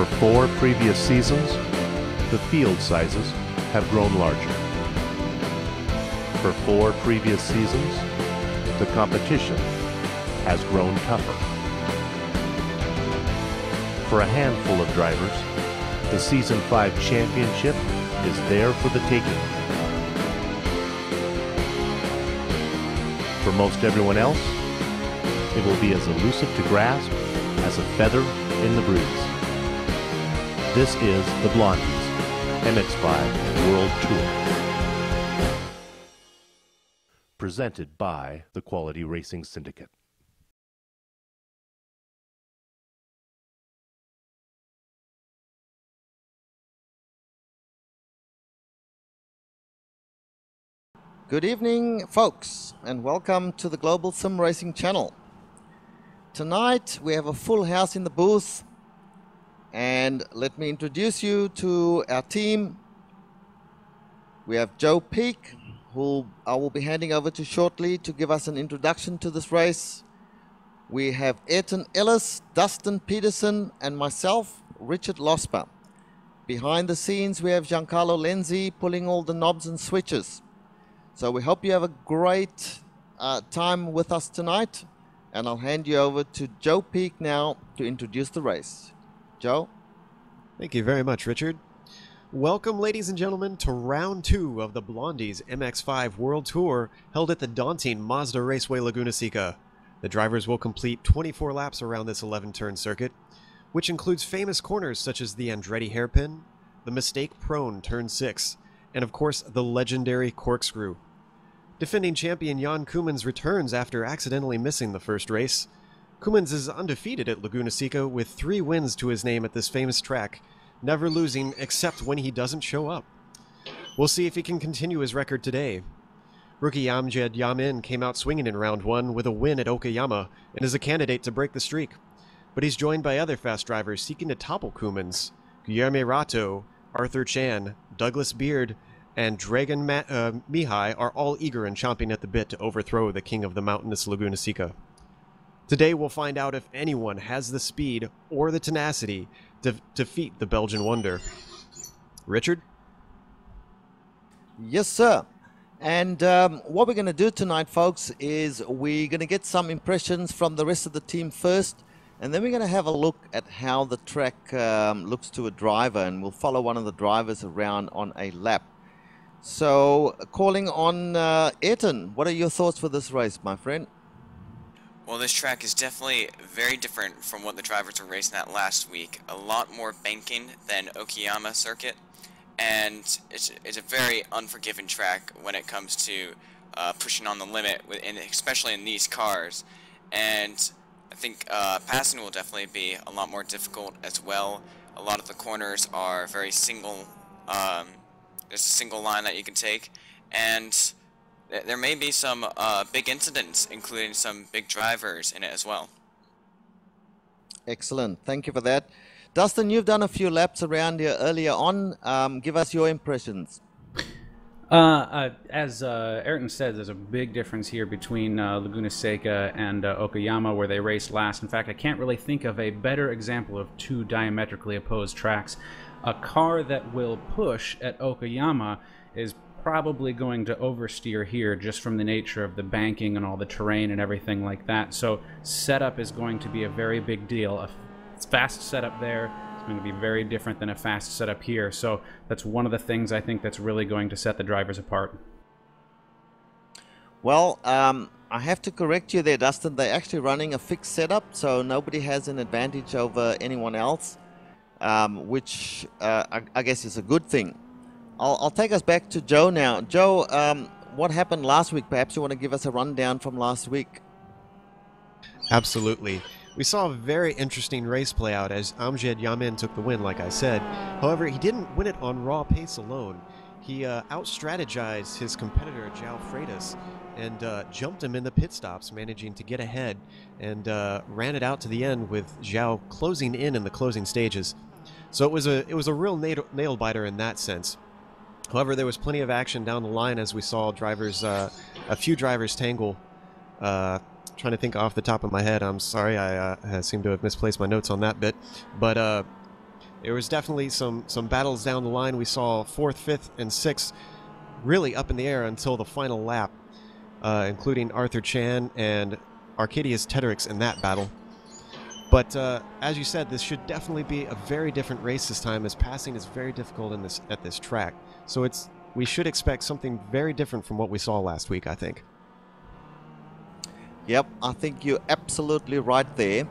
For 4 previous seasons, the field sizes have grown larger. For 4 previous seasons, the competition has grown tougher. For a handful of drivers, the Season 5 championship is there for the taking. For most everyone else, it will be as elusive to grasp as a feather in the breeze. This is the Blondies MX5 World Tour, presented by the Quality Racing Syndicate. Good evening, folks, and welcome to the Global Sim Racing channel. Tonight we have a full house in the booth, and let me introduce you to our team. We have Joe Peak, who I will be handing over to shortly to give us an introduction to this race. We have Ayrton Ellis, Dustin Peterson, and myself, Richard Losper. Behind the scenes we have Giancarlo Lenzi pulling all the knobs and switches. So we hope you have a great time with us tonight, and I'll hand you over to Joe Peak now to introduce the race. Joe? Thank you very much, Richard. Welcome, ladies and gentlemen, to round 2 of the Blondies MX5 World Tour held at the daunting Mazda Raceway Laguna Seca. The drivers will complete 24 laps around this 11-turn circuit, which includes famous corners such as the Andretti hairpin, the mistake-prone turn 6, and of course the legendary corkscrew. Defending champion Jan Koemans returns after accidentally missing the first race. Koemans is undefeated at Laguna Seca with 3 wins to his name at this famous track, never losing except when he doesn't show up. We'll see if he can continue his record today. Rookie Amjad Yamin came out swinging in round 1 with a win at Okayama and is a candidate to break the streak. But he's joined by other fast drivers seeking to topple Koemans. Guillermo Rato, Arthur Chan, Douglas Beard, and Dragon Mihai are all eager and chomping at the bit to overthrow the king of the mountainous Laguna Seca. Today we'll find out if anyone has the speed or the tenacity to defeat the Belgian wonder. Richard? Yes, sir. And what we're going to do tonight, folks, is we're going to get some impressions from the rest of the team first, and then we're going to have a look at how the track looks to a driver, and we'll follow one of the drivers around on a lap. So, calling on Ayrton, what are your thoughts for this race, my friend? Well, this track is definitely very different from what the drivers were racing at last week. A lot more banking than Okayama circuit, and it's a very unforgiving track when it comes to pushing on the limit, especially in these cars. And I think passing will definitely be a lot more difficult as well. A lot of the corners are very single. There's a single line that you can take, and there may be some big incidents, including some big drivers in it as well. Excellent. Thank you for that. Dustin, you've done a few laps around here earlier on. Give us your impressions. As Ayrton said, there's a big difference here between Laguna Seca and Okayama, where they raced last. In fact, I can't really think of a better example of 2 diametrically opposed tracks. A car that will push at Okayama is probably going to oversteer here just from the nature of the banking and all the terrain and everything like that. So setup is going to be a very big deal. A fast setup there is going to be very different than a fast setup here. So that's one of the things I think that's really going to set the drivers apart. Well, I have to correct you there, Dustin. They're actually running a fixed setup, so nobody has an advantage over anyone else, which I guess is a good thing. I'll take us back to Joe now. Joe, what happened last week? Perhaps you want to give us a rundown from last week. Absolutely. We saw a very interesting race play out as Amjad Yamin took the win, like I said. However, he didn't win it on raw pace alone. He out-strategized his competitor, João Freitas, and jumped him in the pit stops, managing to get ahead, and ran it out to the end with João closing in the closing stages. So it was a real nail-biter in that sense. However, there was plenty of action down the line as we saw drivers, a few drivers tangle. Trying to think off the top of my head. I'm sorry, I seem to have misplaced my notes on that bit. But There was definitely some battles down the line. We saw 4th, 5th, and 6th really up in the air until the final lap, including Arthur Chan and Arcadius Tedrix in that battle. But as you said, this should definitely be a very different race this time, as passing is very difficult at this track. So we should expect something very different from what we saw last week, I think. Yep, I think you're absolutely right there.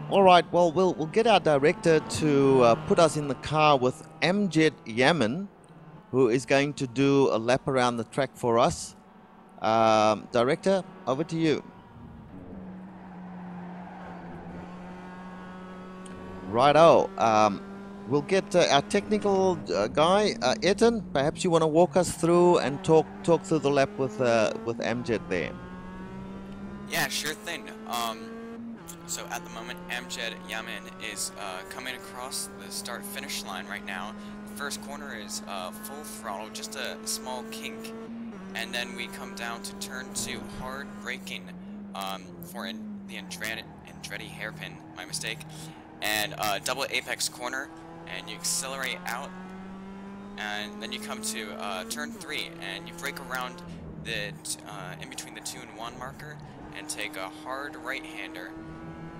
All right, well, we'll get our director to put us in the car with Amjad Yaman, who is going to do a lap around the track for us. Director, over to you. Righto. We'll get our technical guy, Etan. Perhaps you want to walk us through and talk through the lap with Amjad there. Yeah, sure thing. So at the moment, Amjad Yaman is coming across the start-finish line right now. The first corner is full throttle, just a small kink, and then we come down to turn 2, hard braking for the Andretti hairpin, my mistake, and double apex corner, and you accelerate out, and then you come to turn 3, and you brake around the in between the 2 and 1 marker, and take a hard right-hander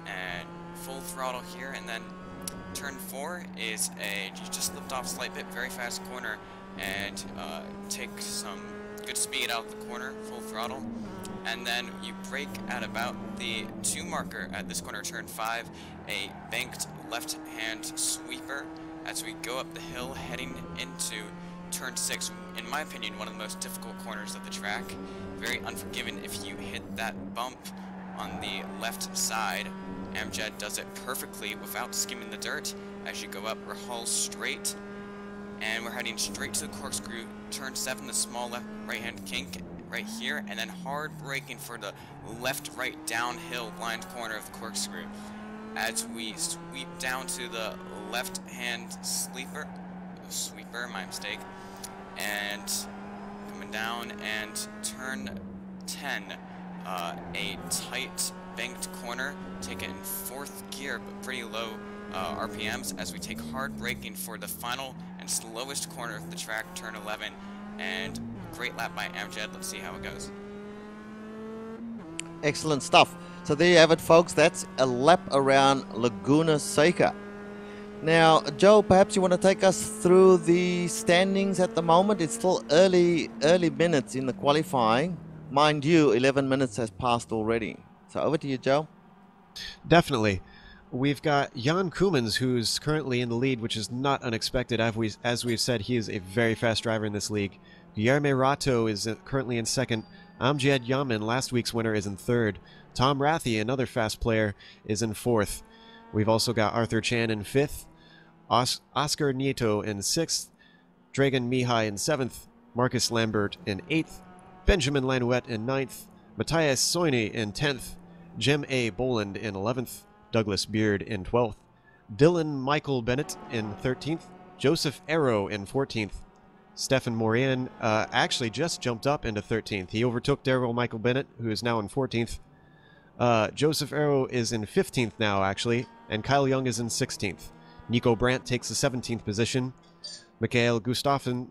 and full throttle here, and then turn 4 is you just lift off slight bit, very fast corner, and take some good speed out the corner, full throttle, and then you brake at about the 2 marker at this corner, turn 5, a banked left-hand sweeper as we go up the hill heading into turn 6, in my opinion, one of the most difficult corners of the track. Very unforgiving if you hit that bump on the left side. Amjad does it perfectly without skimming the dirt. As you go up, Rahal straight, and we're heading straight to the corkscrew. Turn 7, the small left right-hand kink right here, and then hard braking for the left-right downhill blind corner of the corkscrew. As we sweep down to the left-hand sweeper, my mistake, and coming down and turn 10, a tight banked corner, take it in 4th gear but pretty low RPMs as we take hard braking for the final and slowest corner of the track, turn 11, and great lap by Amjad. Let's see how it goes. Excellent stuff. So there you have it, folks. That's a lap around Laguna Seca. Now, Joe, perhaps you want to take us through the standings at the moment. It's still early minutes in the qualifying. Mind you, 11 minutes has passed already. So over to you, Joe. Definitely. We've got Jan Koemans, who's currently in the lead, which is not unexpected. As we've said, he is a very fast driver in this league. Guilherme Rato is currently in 2nd. Amjad Yaman, last week's winner, is in 3rd. Tom Rathie, another fast player, is in 4th. We've also got Arthur Chan in 5th. Oscar Nieto in 6th. Dragan Mihai in 7th. Marcus Lambert in 8th. Benjamin Lanouette in 9th. Matthias Soini in 10th. Jem A. Boland in 11th. Douglas Beard in 12th. Dylan Michael Bennett in 13th. Joseph Arrow in 14th. Stefan Morian actually just jumped up into 13th. He overtook Daryl Michael Bennett, who is now in 14th. Joseph Arrow is in 15th now, actually, and Kyle Young is in 16th. Nico Brandt takes the 17th position. Mikhail Gustafsson,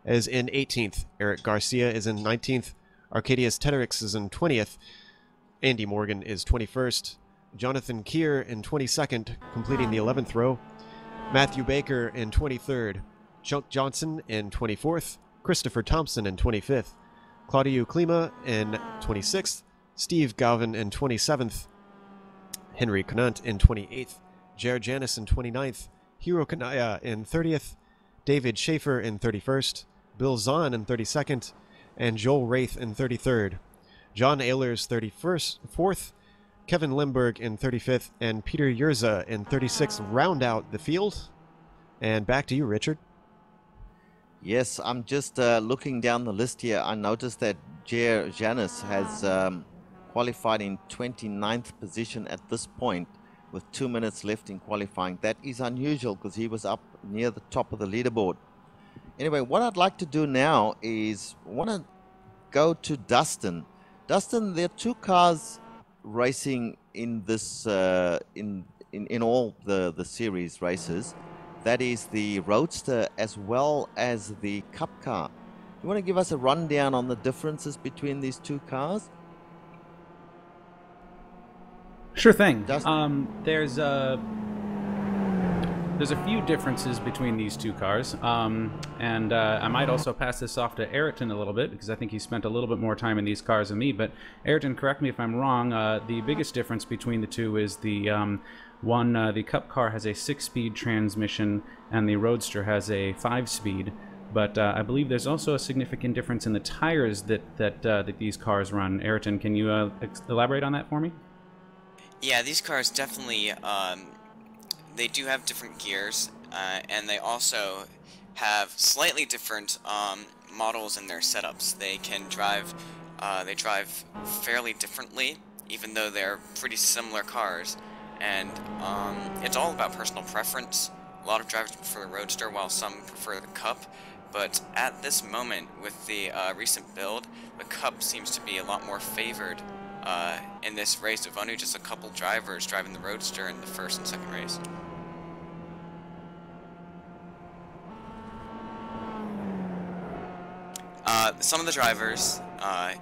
is in 18th. Eric Garcia is in 19th. Arcadius Tedrix is in 20th. Andy Morgan is 21st. Jonathan Keir in 22nd, completing the 11th row. Matthew Baker in 23rd. Chuck Johnson in 24th. Christopher Thompson in 25th. Claudio Klima in 26th. Steve Galvin in 27th. Henry Conant in 28th. Jared Janis in 29th. Hiro Kanaya in 30th. David Schaefer in 31st. Bill Zahn in 32nd. And Joel Wraith in 33rd. John Ehlers 4th. Kevin Limburg in 35th. And Peter Yurza in 36th round out the field. And back to you, Richard. Yes, I'm just looking down the list here. I noticed that Jared Janis has qualified in 29th position at this point with 2 minutes left in qualifying. That is unusual because he was up near the top of the leaderboard. Anyway, what I'd like to do now is want to go to Dustin. Dustin, there are 2 cars racing in this in all the series races. That is the Roadster as well as the Cup car. You want to give us a rundown on the differences between these two cars? Sure thing. Just- There's a few differences between these two cars, and I might also pass this off to Ayrton a little bit, because I think he spent a little bit more time in these cars than me. But Ayrton, correct me if I'm wrong, the biggest difference between the two is the the Cup car has a 6-speed transmission, and the Roadster has a 5-speed. But I believe there's also a significant difference in the tires that these cars run. Ayrton, can you elaborate on that for me? Yeah, these cars definitely, they do have different gears, and they also have slightly different models in their setups. They drive fairly differently, even though they're pretty similar cars, and it's all about personal preference. A lot of drivers prefer the Roadster, while some prefer the Cup, but at this moment, with the recent build, the Cup seems to be a lot more favored in this race, with only just a couple drivers driving the Roadster in the first and second race. Some of the drivers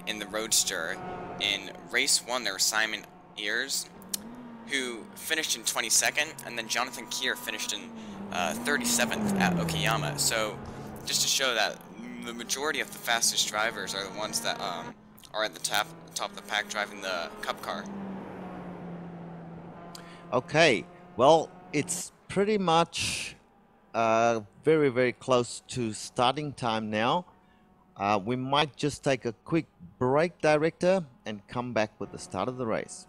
in the Roadster, in race 1, there was Simon Ears, who finished in 22nd, and then Jonathan Kier finished in 37th at Okayama. So, just to show that the majority of the fastest drivers are the ones that are at the top of the pack driving the Cup car. Okay, well, it's pretty much very, very close to starting time now. We might just take a quick break, Director, and come back with the start of the race.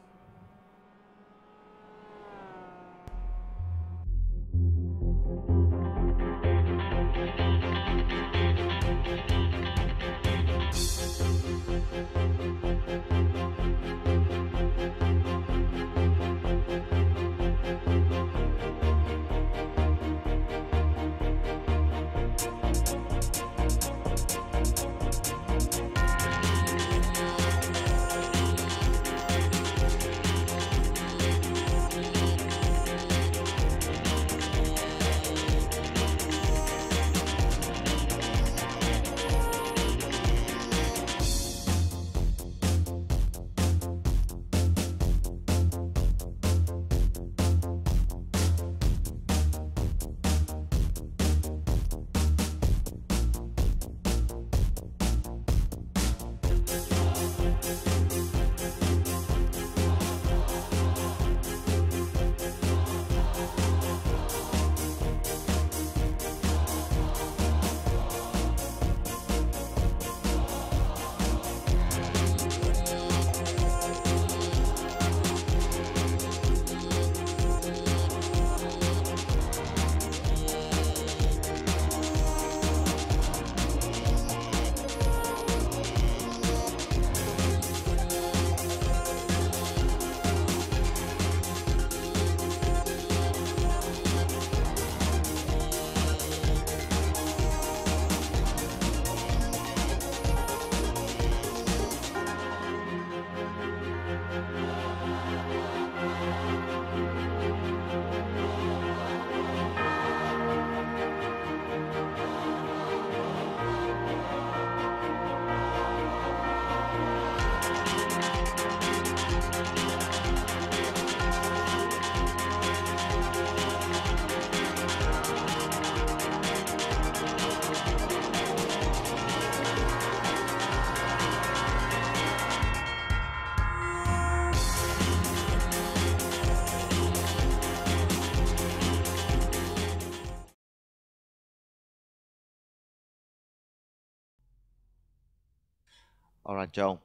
All right, Joe,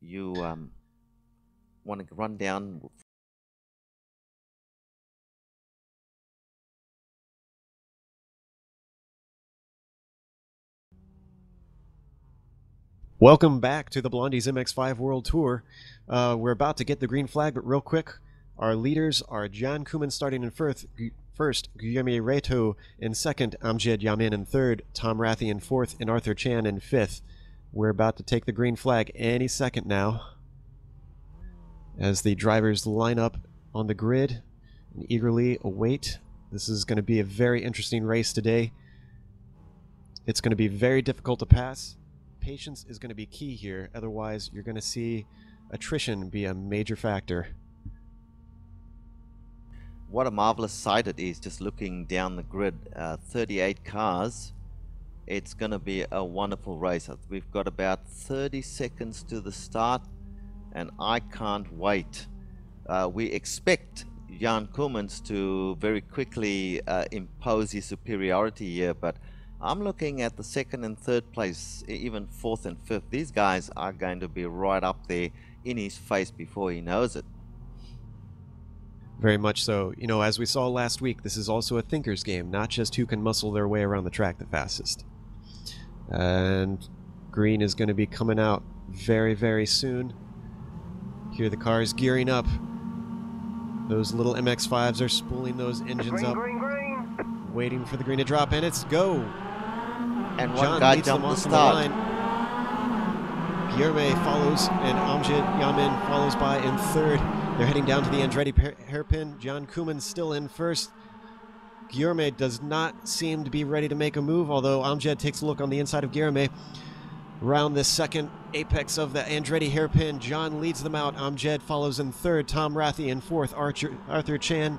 you want to run down? Welcome back to the Blondies MX5 World Tour. We're about to get the green flag, but real quick, our leaders are John Koeman starting in first, Guillermo Reto in second, Amjad Yamin in third, Tom Rathy in fourth, and Arthur Chan in fifth. We're about to take the green flag any second now as the drivers line up on the grid and eagerly await. This is going to be a very interesting race today. It's going to be very difficult to pass. Patience is going to be key here, otherwise you're going to see attrition be a major factor. What a marvelous sight it is just looking down the grid. 38 cars. It's going to be a wonderful race. We've got about 30 seconds to the start, and I can't wait. We expect Jan Koemans to very quickly impose his superiority here, but I'm looking at the second and third place, even fourth and fifth. These guys are going to be right up there in his face before he knows it. Very much so. You know, as we saw last week, this is also a thinker's game, not just who can muscle their way around the track the fastest. And green is going to be coming out very, very soon. Here the cars gearing up. Those little MX-5s are spooling those engines up, waiting for the green to drop, and it's go. And one John guy leads them jumped the onto the start. line. Guilherme follows, and Amjad Yamin follows by in third. They're heading down to the Andretti hairpin. Jan Koemans still in first. Guilherme does not seem to be ready to make a move, although Amjad takes a look on the inside of Guilherme. Around the second apex of the Andretti hairpin, John leads them out. Amjad follows in third. Tom Rathie in fourth. Arthur Chan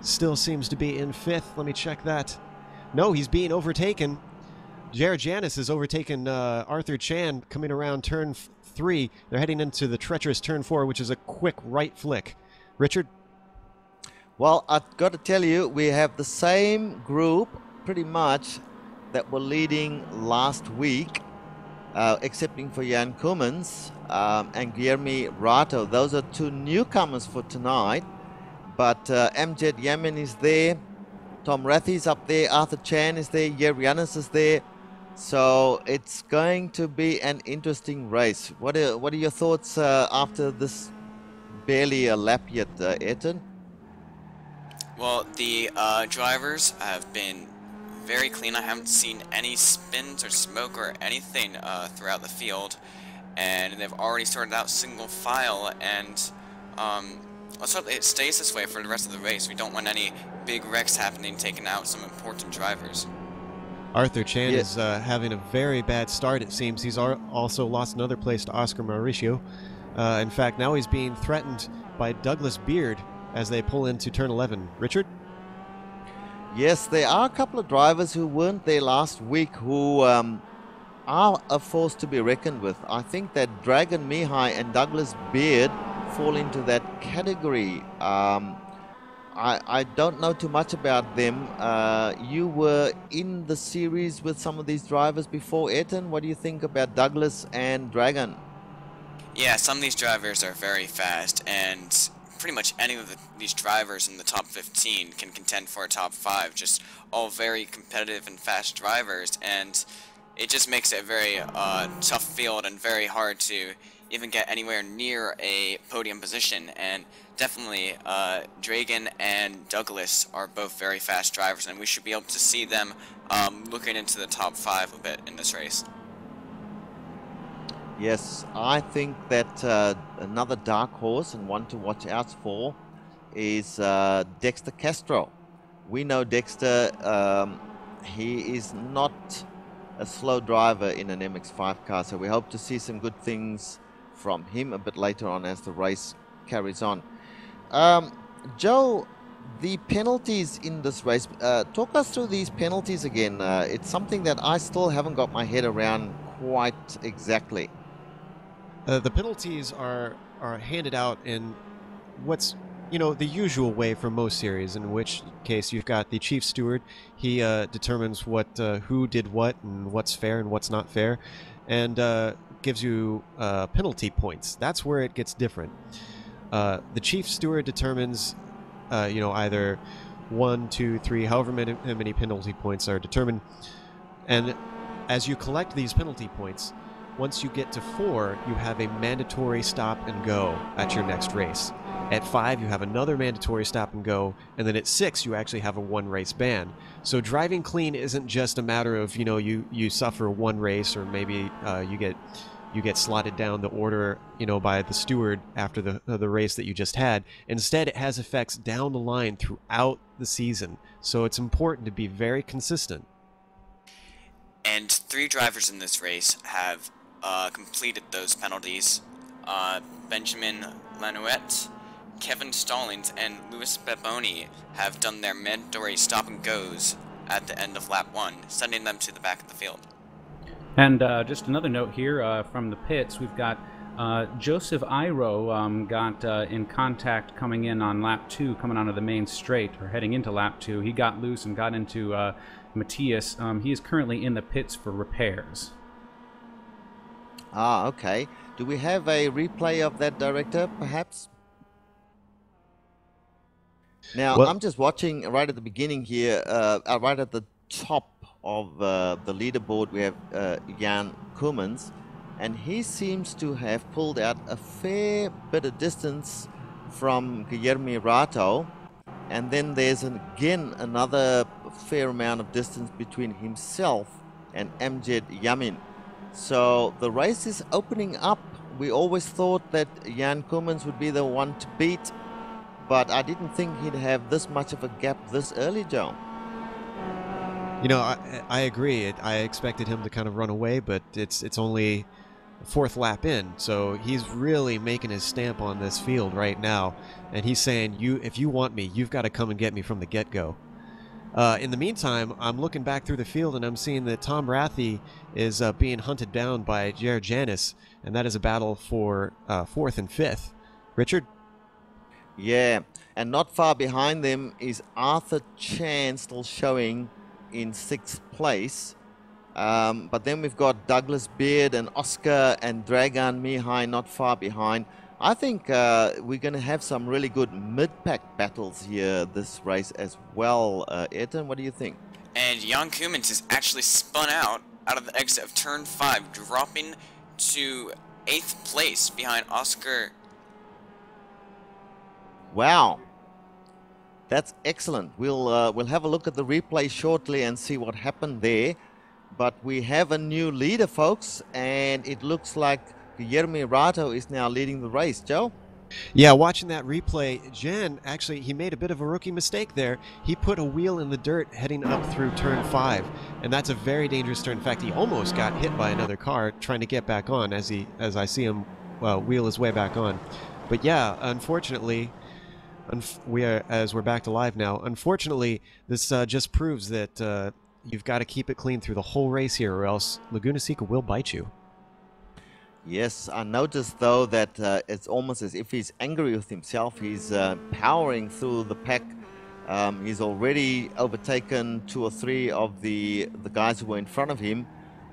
still seems to be in fifth. Let me check that. No, he's being overtaken. Jared Janis has overtaken Arthur Chan coming around turn 3. They're heading into the treacherous turn 4, which is a quick right flick. Richard? Well, I've got to tell you, we have the same group, pretty much, that were leading last week, excepting for Jan Koemans and Guilherme Rato. Those are two newcomers for tonight, but Amjad Yamin is there, Tom Rathie's up there, Arthur Chan is there, Yanis is there. So it's going to be an interesting race. What are your thoughts after this barely a lap yet, Ayrton? Well, the drivers have been very clean. I haven't seen any spins or smoke or anything throughout the field, and they've already started out single file. And let's hope it stays this way for the rest of the race. We don't want any big wrecks happening, taking out some important drivers. Arthur Chan is having a very bad start, it seems. He's also lost another place to Oscar Mauricio. In fact, now he's being threatened by Douglas Beard as they pull into turn 11. Richard? Yes, there are a couple of drivers who weren't there last week who are a force to be reckoned with. I think that Dragon Mihai and Douglas Beard fall into that category. I don't know too much about them. You were in the series with some of these drivers before, Ayrton. What do you think about Douglas and Dragon? Yeah, some of these drivers are very fast, and pretty much any of these drivers in the top 15 can contend for a top 5. Just all very competitive and fast drivers, and it just makes it a very tough field and very hard to even get anywhere near a podium position. And definitely Dragan and Douglas are both very fast drivers, and we should be able to see them looking into the top 5 a bit in this race. Yes, I think that another dark horse and one to watch out for is Dexter Castro. We know Dexter, he is not a slow driver in an MX-5 car, so we hope to see some good things from him a bit later on as the race carries on. Joe, the penalties in this race, talk us through these penalties again. It's something that I still haven't got my head around quite exactly. The penalties are handed out in what's, the usual way for most series, in which case you've got the chief steward. He determines who did what and what's fair and what's not fair, and gives you penalty points. That's where it gets different. The chief steward determines, either 1, 2, 3, however many penalty points are determined, and as you collect these penalty points, once you get to 4, you have a mandatory stop and go at your next race. At 5, you have another mandatory stop and go, and then at 6, you actually have a 1-race ban. So driving clean isn't just a matter of, you suffer 1 race, or maybe you get you get slotted down the order, by the steward after the race that you just had. Instead, it has effects down the line throughout the season. So it's important to be very consistent. And 3 drivers in this race have completed those penalties. Benjamin Lanouette, Kevin Stallings, and Louis Beboni have done their mandatory stop and goes at the end of lap 1, sending them to the back of the field. And just another note here from the pits, we've got Joseph Iro got in contact coming in on lap 2, coming onto the main straight, or heading into lap 2. He got loose and got into Matthias. He is currently in the pits for repairs. Ah, okay. Do we have a replay of that, Director, perhaps? Now, Well, I'm just watching right at the beginning here, right at the top of the leaderboard, we have Jan Koemans, and he seems to have pulled out a fair bit of distance from Guillermo Rato, and then there's again another fair amount of distance between himself and Amjad Yamin. So the race is opening up. We always thought that Jan Koemans would be the one to beat, but I didn't think he'd have this much of a gap this early, Joe. I agree. I expected him to kind of run away, but it's only 4th lap in, so he's really making his stamp on this field right now, and he's saying, if you want me, you've got to come and get me from the get-go. In the meantime, I'm looking back through the field, and I'm seeing that Tom Rathy is being hunted down by Jared Janis, and that is a battle for 4th and 5th. Richard? Yeah, and not far behind them is Arthur Chan still showing in 6th place. But then we've got Douglas Beard and Oscar and Dragan Mihai not far behind. I think we're going to have some really good mid-pack battles here this race as well. Ayrton, what do you think? And Jan Koemans is actually spun out of the exit of turn 5, dropping to 8th place behind Oscar. Wow. That's excellent. We'll have a look at the replay shortly and see what happened there. But we have a new leader, folks, and it looks like Guillermo Rato is now leading the race. Joe? Yeah, watching that replay, Jan, actually, he made a bit of a rookie mistake there. He put a wheel in the dirt heading up through turn 5, and that's a very dangerous turn. In fact, he almost got hit by another car trying to get back on as I see him wheel his way back on. But yeah, unfortunately, as we're back to live now, unfortunately, this just proves that you've got to keep it clean through the whole race here, or else Laguna Seca will bite you. Yes, I noticed though that it's almost as if he's angry with himself. He's powering through the pack. He's already overtaken 2 or 3 of the guys who were in front of him,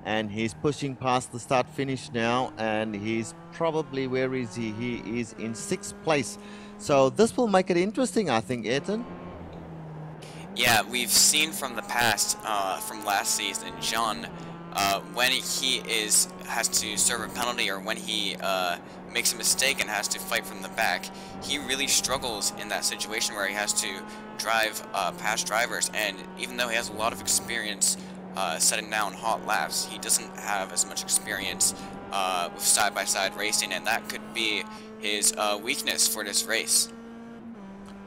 and he's pushing past the start finish now, and he's probably, where is he? He is in 6th place. So this will make it interesting, I think, Ayrton. Yeah, we've seen from the past, from last season, John, when he has to serve a penalty, or when he makes a mistake and has to fight from the back, he really struggles in that situation where he has to drive past drivers. And even though he has a lot of experience setting down hot laps, he doesn't have as much experience with side-by-side racing, and that could be his weakness for this race.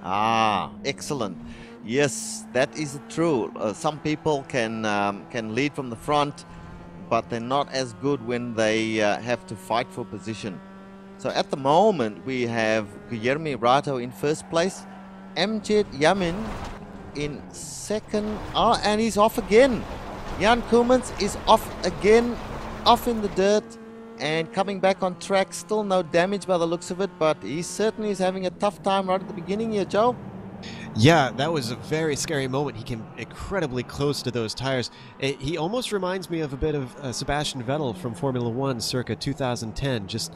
Ah, excellent. Yes, that is true. Some people can lead from the front, but they're not as good when they have to fight for position. So at the moment, we have Guillermo Rato in 1st place, Amjad Yamin in 2nd. Oh, and he's off again. Jan Koemans is off again, off in the dirt, and coming back on track. Still no damage by the looks of it, but he certainly is having a tough time right at the beginning here, Joe. Yeah, that was a very scary moment. He came incredibly close to those tires. He almost reminds me of a bit of Sebastian Vettel from Formula 1 circa 2010. Just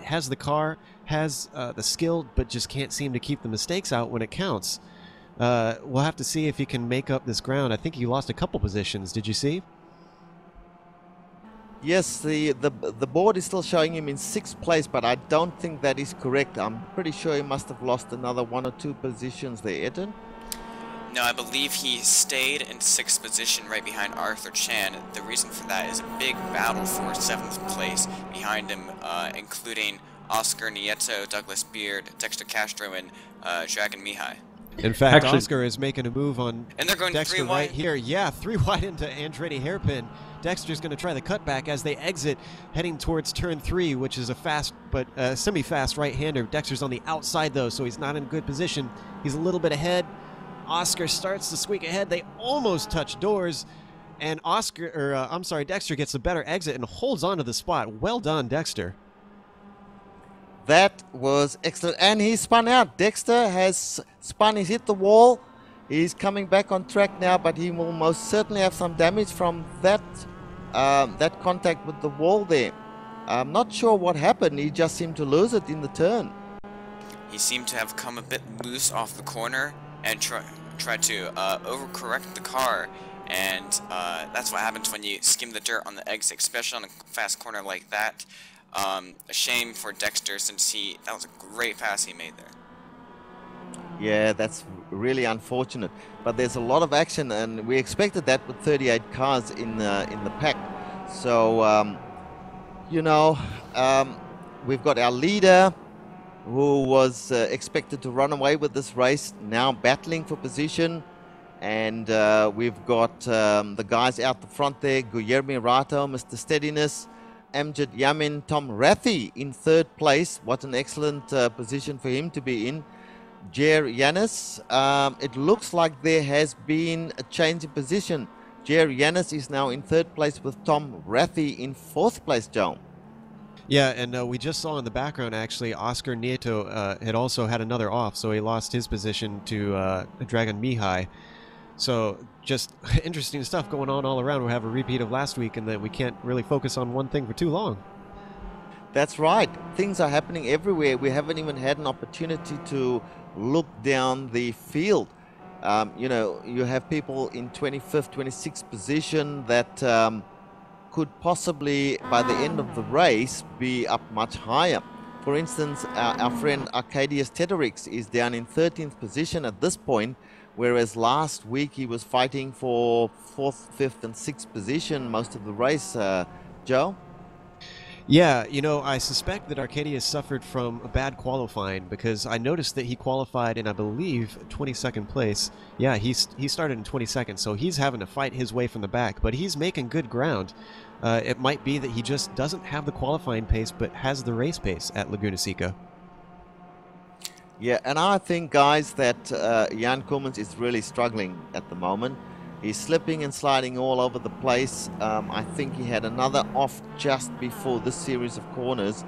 has the car, has the skill, but just can't seem to keep the mistakes out when it counts. We'll have to see if he can make up this ground. I think he lost a couple positions. Did you see? Yes, the board is still showing him in 6th place, but I don't think that is correct. I'm pretty sure he must have lost another 1 or 2 positions there, Ayrton. No, I believe he stayed in 6th position right behind Arthur Chan. The reason for that is a big battle for 7th place behind him, including Oscar Nieto, Douglas Beard, Dexter Castro, and Dragon Mihai. In fact, Actually, Oscar is making a move on And they're going Dexter 3 wide. right here. Yeah, 3 wide into Andretti hairpin. Dexter's going to try the cutback as they exit, heading towards turn 3, which is a fast but semi-fast right-hander. Dexter's on the outside, though, so he's not in good position. He's a little bit ahead. Oscar starts to squeak ahead. They almost touch doors, and Dexter gets a better exit and holds on to the spot. Well done, Dexter. That was excellent. And he spun out. Dexter has spun. He's hit the wall. He's coming back on track now, but he will most certainly have some damage from that that contact with the wall there. I'm not sure what happened. He just seemed to lose it in the turn. He seemed to have come a bit loose off the corner and tried to overcorrect the car. And that's what happens when you skim the dirt on the exit, especially on a fast corner like that. A shame for Dexter, since that was a great pass he made there. Yeah, that's really unfortunate. But there's a lot of action, and we expected that with 38 cars in the pack. So, we've got our leader, who was expected to run away with this race, now battling for position. And we've got the guys out the front there, Guillermo Rato, Mr. Steadiness, Amjad Yamin, Tom Rathi in 3rd place. What an excellent position for him to be in. Jer Yanis, it looks like there has been a change in position. Jer Yanis is now in 3rd place with Tom Rathi in 4th place, Joe. Yeah, and we just saw in the background, actually, Oscar Nieto had also had another off, so he lost his position to Dragon Mihai. So just interesting stuff going on all around. We'll have a repeat of last week, and that we can't really focus on one thing for too long. That's right. Things are happening everywhere. We haven't even had an opportunity to look down the field. You have people in 25th, 26th position that could possibly, by the end of the race, be up much higher. For instance, our friend Arcadius Teterix is down in 13th position at this point, whereas last week he was fighting for 4th, 5th, and 6th position most of the race, Joe? Yeah, I suspect that Arcadius suffered from a bad qualifying, because I noticed that he qualified in, I believe, 22nd place. Yeah, he started in 22nd, so he's having to fight his way from the back, but he's making good ground. It might be that he just doesn't have the qualifying pace, but has the race pace at Laguna Seca. Yeah, and I think, guys, that Jan Koolmans is really struggling at the moment. He's slipping and sliding all over the place. I think he had another off just before this series of corners.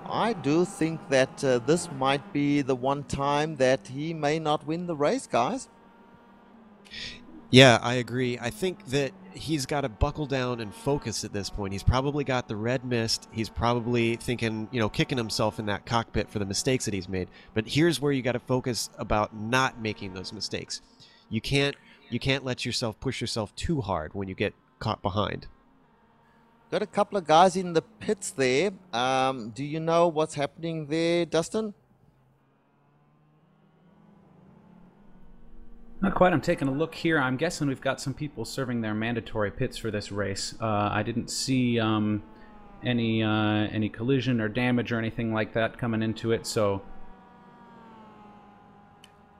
I do think that this might be the one time that he may not win the race, guys. Yeah, I agree. I think that he's got to buckle down and focus at this point. He's probably got the red mist. He's probably thinking, kicking himself in that cockpit for the mistakes that he's made. But here's where you got to focus about not making those mistakes. You can't let yourself push yourself too hard when you get caught behind. Got a couple of guys in the pits there. Do you know what's happening there, Dustin? Not quite. I'm taking a look here. I'm guessing we've got some people serving their mandatory pits for this race. I didn't see any collision or damage or anything like that coming into it, so...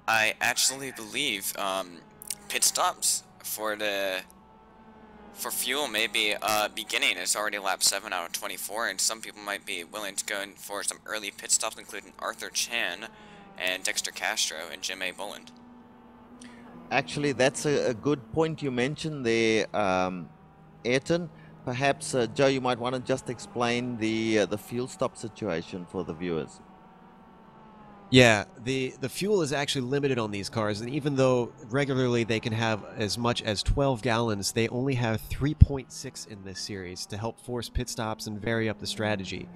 I actually believe pit stops for fuel may be beginning. It's already lap 7 out of 24, and some people might be willing to go in for some early pit stops, including Arthur Chan and Dexter Castro and Jim A. Bulland. Actually, that's a good point you mentioned there, Ayrton. Perhaps, Joe, you might want to just explain the fuel stop situation for the viewers. Yeah, the fuel is actually limited on these cars, and even though regularly they can have as much as 12 gallons, they only have 3.6 in this series to help force pit stops and vary up the strategy.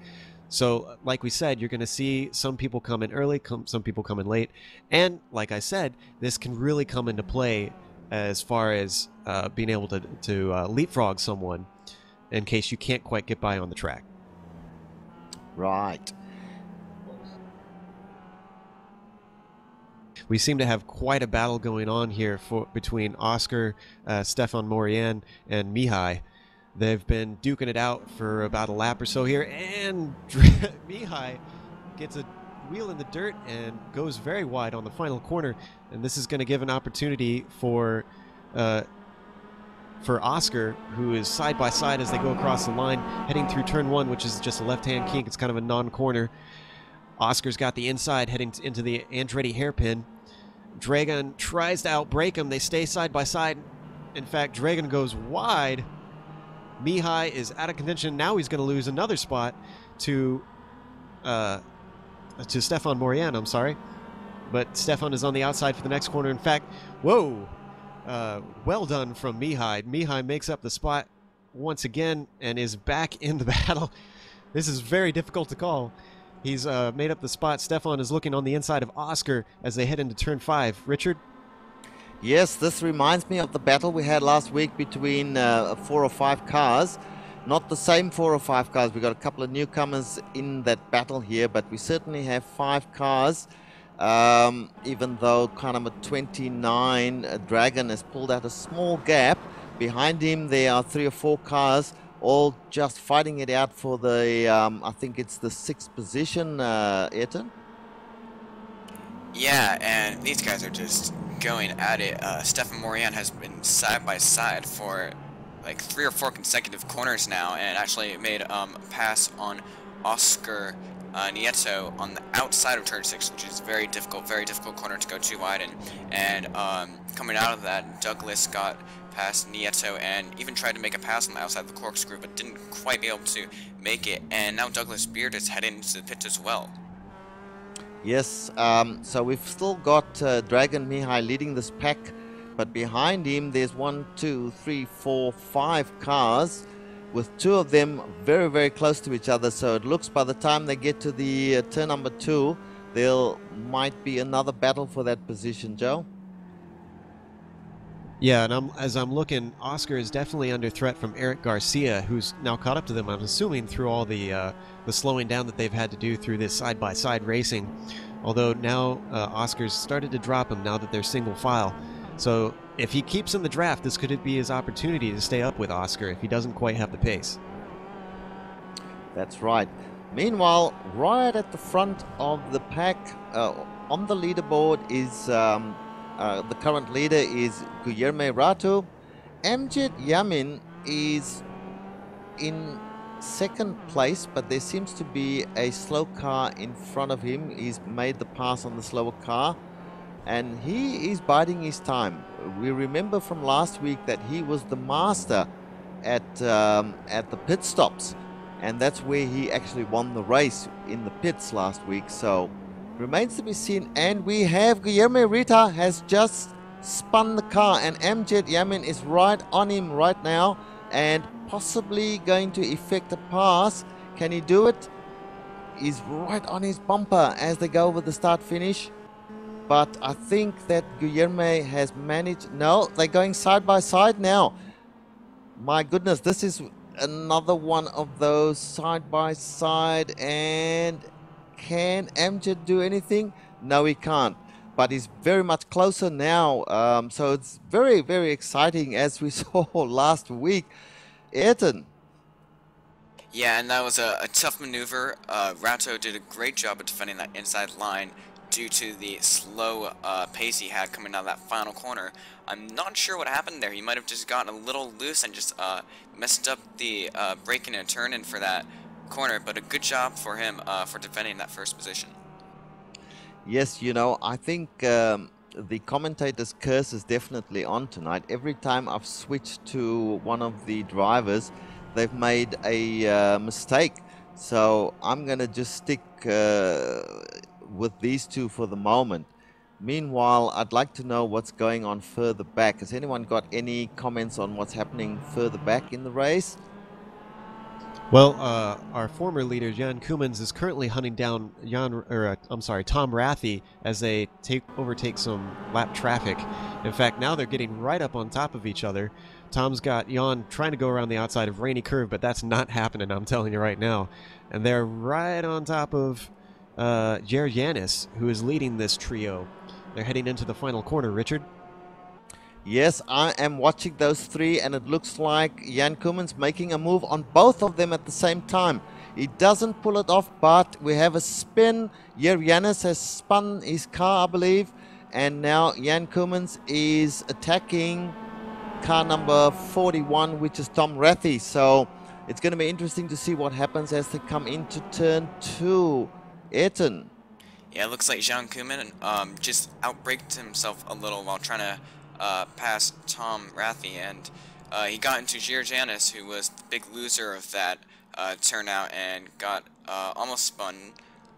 So, like we said, you're going to see some people come in early, some people come in late, and like I said, this can really come into play as far as being able to leapfrog someone in case you can't quite get by on the track. Right. We seem to have quite a battle going on here between Oscar, Stefan Morian, and Mihai. They've been duking it out for about a lap or so here, and Mihai gets a wheel in the dirt and goes very wide on the final corner, and this is going to give an opportunity for Oscar, who is side by side as they go across the line, heading through turn 1, which is just a left-hand kink. It's kind of a non-corner. Oscar's got the inside heading into the Andretti hairpin. Dragon tries to outbrake him. They stay side by side. In fact, Dragon goes wide. Mihai is out of contention. Now he's going to lose another spot to Stefan Morian, I'm sorry. But Stefan is on the outside for the next corner. In fact, whoa! Well done from Mihai. Mihai makes up the spot once again and is back in the battle. This is very difficult to call. He's made up the spot. Stefan is looking on the inside of Oscar as they head into turn 5. Richard? Yes, this reminds me of the battle we had last week between 4 or 5 cars. Not the same 4 or 5 cars. We got a couple of newcomers in that battle here, but we certainly have 5 cars. Even though car number 29, Dragon, has pulled out a small gap. Behind him there are 3 or 4 cars, all just fighting it out for the, I think it's the 6th position, Ayrton? Yeah, and these guys are just going at it. Stefan Morian has been side by side for like 3 or 4 consecutive corners now, and actually made a pass on Oscar Nieto on the outside of turn 6, which is very difficult corner to go too wide in. And coming out of that, Douglas got past Nieto and even tried to make a pass on the outside of the corkscrew, but didn't quite be able to make it. And now Douglas Beard is heading into the pit as well. Yes, so we've still got Dragon Mihai leading this pack, but behind him there's 1, 2, 3, 4, 5 cars, with 2 of them very, very close to each other. So it looks by the time they get to the turn number 2, there might be another battle for that position, Joe. Yeah, and as I'm looking, Oscar is definitely under threat from Eric Garcia, who's now caught up to them, I'm assuming, through all the slowing down that they've had to do through this side-by-side racing. Although now Oscar's started to drop him now that they're single file. So if he keeps in the draft, this could be his opportunity to stay up with Oscar if he doesn't quite have the pace. That's right. Meanwhile, right at the front of the pack, on the leaderboard is the current leader is Guillermo Rato. Amjad Yamin is in 2nd place, but there seems to be a slow car in front of him. He's made the pass on the slower car, and he is biding his time. We remember from last week that he was the master at the pit stops, and that's where he actually won the race, in the pits last week. So remains to be seen. And we have Guillermo Rita has just spun the car, and Amjad Yamin is right on him right now and possibly going to effect a pass. Can he do it? He's right on his bumper as they go over the start finish. But I think that Guillermo has managed. No, they're going side by side now. My goodness, this is another one of those side by side. And can Amjad do anything? No, he can't. But he's very much closer now. So it's very, very exciting, as we saw last week. Ayrton. Yeah, and that was a tough maneuver. Rato did a great job of defending that inside line due to the slow pace he had coming out of that final corner. I'm not sure what happened there. He might have just gotten a little loose and just messed up the braking and turn-in for that corner, but a good job for him for defending that first position. Yes, you know, I think the commentator's curse is definitely on tonight. Every time I've switched to one of the drivers, they've made a mistake. So I'm going to just stick with these two for the moment. Meanwhile, I'd like to know what's going on further back. Has anyone got any comments on what's happening further back in the race? Well, our former leader, Jan Koemans, is currently hunting down Tom Rathie as they overtake some lap traffic. In fact, now they're getting right up on top of each other. Tom's got Jan trying to go around the outside of Rainy Curve, but that's not happening, I'm telling you right now. And they're right on top of Jared Yanis, who is leading this trio. They're heading into the final corner, Richard. Yes, I am watching those three, and it looks like Jan Koeman's making a move on both of them at the same time. He doesn't pull it off, but we have a spin. Janis has spun his car, I believe, and now Jan Koeman is attacking car number 41, which is Tom Rathy. So it's going to be interesting to see what happens as they come into turn 2. Ayrton. Yeah, it looks like Jan Koeman just outbraked himself a little while trying to pass Tom Rathy, and he got into Janis, who was the big loser of that turnout and got almost spun.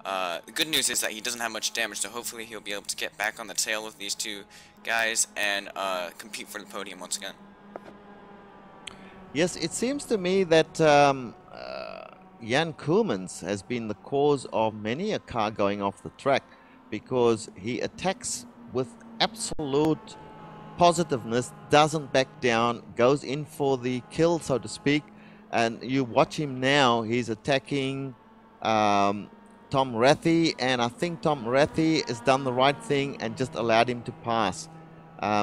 The good news is that he doesn't have much damage, so hopefully he'll be able to get back on the tail of these two guys and compete for the podium once again. Yes, it seems to me that Jan Koeman has been the cause of many a car going off the track, because he attacks with absolute positiveness, doesn't back down, goes in for the kill, so to speak. And you watch him now, he's attacking Tom Rathy, and I think Tom Rathy has done the right thing and just allowed him to pass.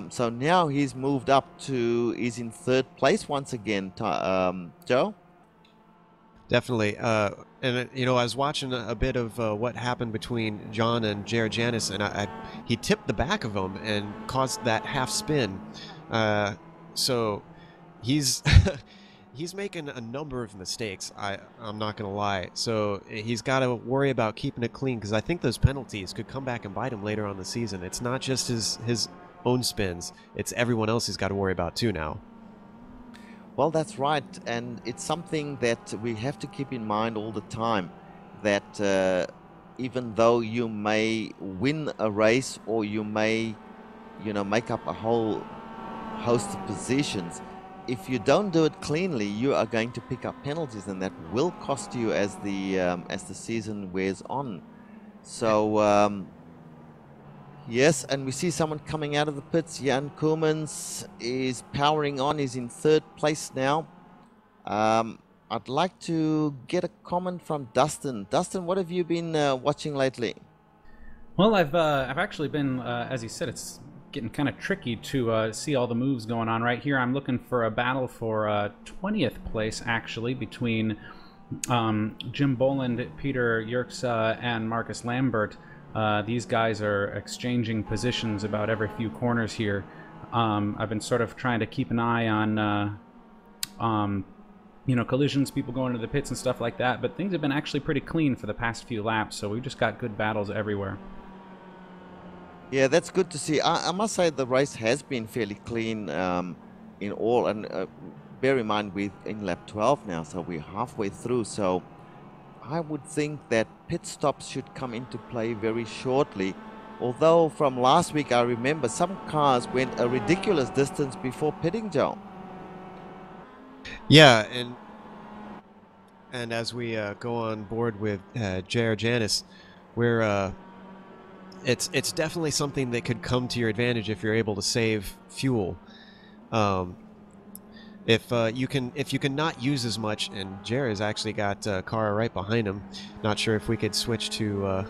So now he's moved up to, he's in 3rd place once again, Joe? Definitely. And, you know, I was watching a bit of what happened between John and Janis, and he tipped the back of him and caused that half spin. So he's he's making a number of mistakes, I'm not going to lie. So he's got to worry about keeping it clean, because I think those penalties could come back and bite him later on in the season. It's not just his own spins, it's everyone else he's got to worry about too now. Well, that's right, and it's something that we have to keep in mind all the time, that even though you may win a race, or you may, you know, make up a whole host of positions, if you don't do it cleanly, you are going to pick up penalties, and that will cost you as the season wears on. So yes, and we see someone coming out of the pits. Jan Koeman is powering on. He's in 3rd place now. I'd like to get a comment from Dustin. Dustin, what have you been watching lately? Well, I've actually been, as you said, it's getting kind of tricky to see all the moves going on right here. I'm looking for a battle for 20th place, actually, between Jim Boland, Peter Yerxa, and Marcus Lambert. These guys are exchanging positions about every few corners here. I've been sort of trying to keep an eye on, you know, collisions, people going into the pits and stuff like that, but things have been actually pretty clean for the past few laps, so we've just got good battles everywhere. Yeah, that's good to see. I must say the race has been fairly clean in all, and bear in mind we're in lap 12 now, so we're halfway through, so I would think that pit stops should come into play very shortly. Although from last week I remember some cars went a ridiculous distance before pitting, Joe. Yeah, and as we go on board with Janis, we're it's definitely something that could come to your advantage if you're able to save fuel. If you can not use as much, and Jerry's actually got Kara right behind him. Not sure if we could switch to.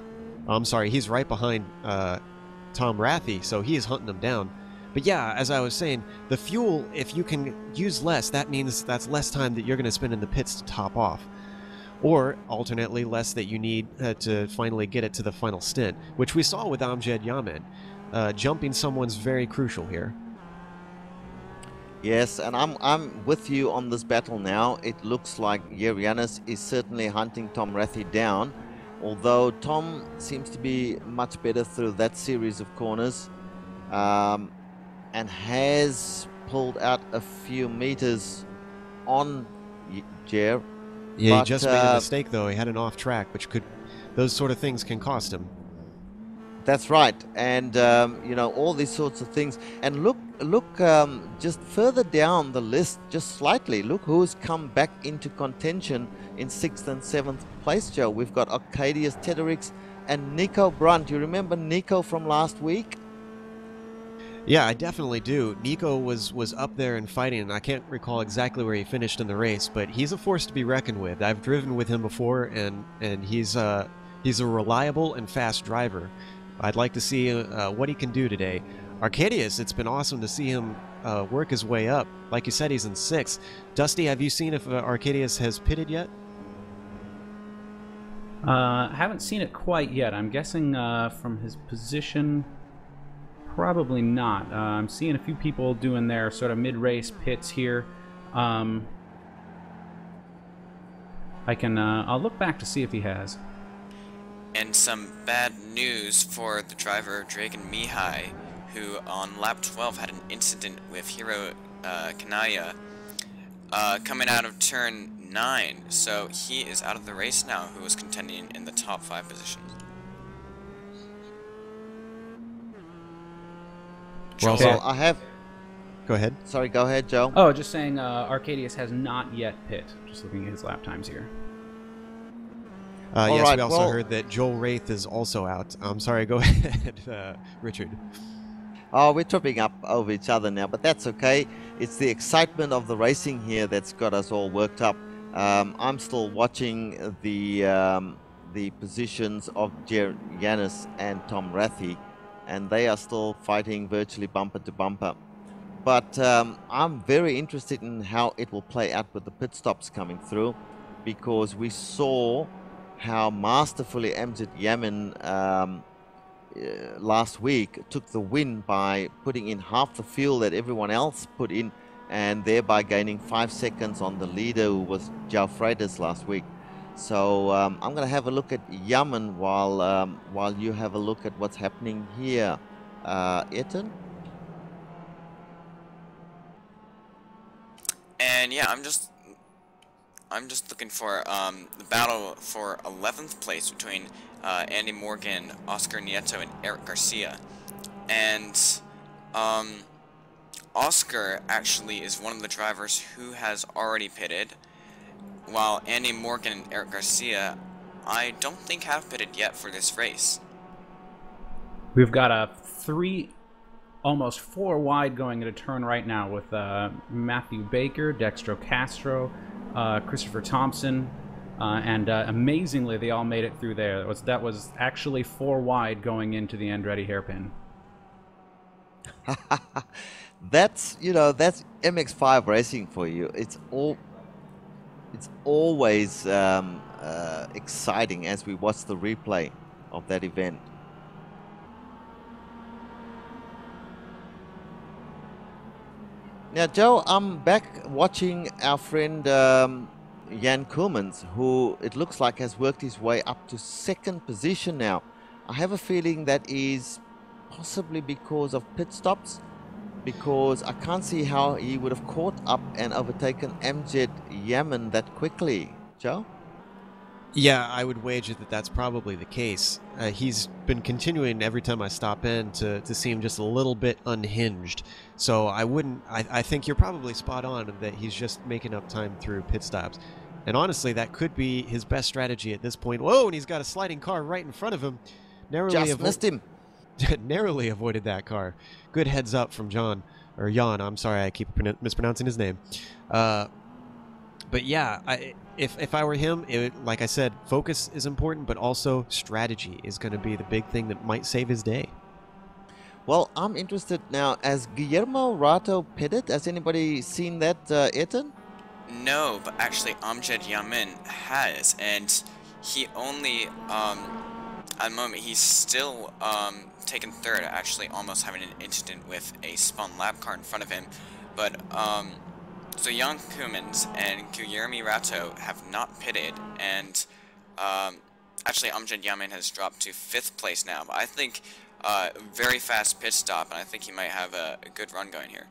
I'm sorry, he's right behind Tom Rathy, so he is hunting him down. But yeah, as I was saying, the fuel, if you can use less, that means that's less time that you're going to spend in the pits to top off. Or, alternately, less that you need to finally get it to the final stint, which we saw with Amjad Yaman. Jumping someone's very crucial here. Yes, and I'm with you on this battle now. It looks like Janis is certainly hunting Tom Rathy down, although Tom seems to be much better through that series of corners, and has pulled out a few meters on Jer. Yeah, he just made a mistake though. He had an off track, which could, those sort of things can cost him. That's right, and you know, all these sorts of things. And look, just further down the list, just slightly. Look who's come back into contention in 6th and 7th place, Joe. We've got Arcadius Tedderix and Nico Brunt. You remember Nico from last week? Yeah, I definitely do. Nico was up there and fighting, and I can't recall exactly where he finished in the race, but he's a force to be reckoned with. I've driven with him before, and he's a reliable and fast driver. I'd like to see what he can do today. Arcadius, it's been awesome to see him work his way up. Like you said, he's in 6th. Dusty, have you seen if Arcadius has pitted yet? Haven't seen it quite yet. I'm guessing from his position, probably not. I'm seeing a few people doing their sort of mid-race pits here. I'll look back to see if he has. And some bad news for the driver Dragan Mihai, who on lap 12 had an incident with Hiro Kanaya coming out of turn 9, so he is out of the race now, who was contending in the top 5 positions. Well, I have... Go ahead. Sorry, go ahead, Joe. Oh, just saying Arcadius has not yet pit. Just looking at his lap times here. Yes, right, we also well, heard that Joel Wraith is also out. I'm sorry, go ahead, Richard. Oh, we're tripping up over each other now, but that's okay. It's the excitement of the racing here that's got us all worked up. I'm still watching the positions of Yanis and Tom Rathy, and they are still fighting virtually bumper to bumper. But I'm very interested in how it will play out with the pit stops coming through, because we saw how masterfully MZ Yamin last week took the win by putting in half the fuel that everyone else put in, and thereby gaining 5 seconds on the leader, who was João Freitas last week. So I'm going to have a look at Yamin while you have a look at what's happening here. Ayrton? And yeah, I'm just looking for the battle for 11th place between Andy Morgan, Oscar Nieto, and Eric Garcia. And Oscar actually is one of the drivers who has already pitted, while Andy Morgan and Eric Garcia, I don't think have pitted yet for this race. We've got a 3, almost 4 wide going into turn right now with Matthew Baker, Dextro Castro, Christopher Thompson, and amazingly they all made it through there. That was actually 4 wide going into the Andretti hairpin. That's MX5 racing for you. It's always exciting as we watch the replay of that event. Now, Joe, I'm back watching our friend Jan Koolmans, who it looks like has worked his way up to 2nd position now. I have a feeling that is possibly because of pit stops, because I can't see how he would have caught up and overtaken MZ Yamin that quickly. Joe? Yeah, I would wager that that's probably the case. He's been continuing every time I stop in to seem just a little bit unhinged. So I think you're probably spot on that he's just making up time through pit stops. And honestly, that could be his best strategy at this point. Whoa, and he's got a sliding car right in front of him. Just missed him. Narrowly avoided that car. Good heads up from Jan. I'm sorry, I keep mispronouncing his name. But yeah, if I were him, like I said, focus is important, but also strategy is going to be the big thing that might save his day. Well, I'm interested now. Has Guillermo Rato pitted? Has anybody seen that, Ayrton? No, but actually Amjad Yamin has, and he only, at the moment, he's still taken 3rd, actually almost having an incident with a spun lap car in front of him. But so Jan Koolmans and Guillermo Rato have not pitted, and actually Amjad Yamin has dropped to 5th place now. But I think very fast pit stop, and I think he might have a good run going here.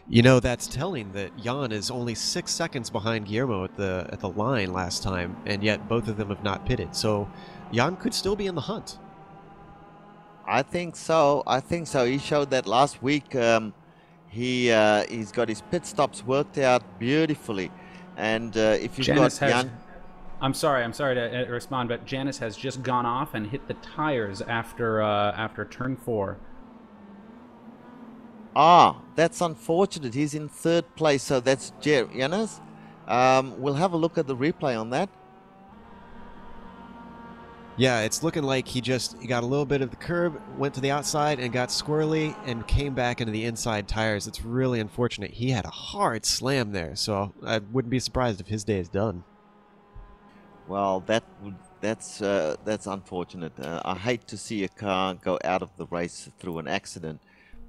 You know, that's telling that Jan is only 6 seconds behind Guillermo at the line last time, and yet both of them have not pitted. So Jan could still be in the hunt. I think so. He showed that last week. He's got his pit stops worked out beautifully, and if you've got Jan. I'm sorry to respond, but Janice has just gone off and hit the tires after turn 4. Ah, that's unfortunate. He's in 3rd place, so that's Janice. We'll have a look at the replay on that. Yeah, it's looking like he got a little bit of the curb, went to the outside and got squirrely and came back into the inside tires. It's really unfortunate. He had a hard slam there, so I wouldn't be surprised if his day is done. Well, that's unfortunate. I hate to see a car go out of the race through an accident,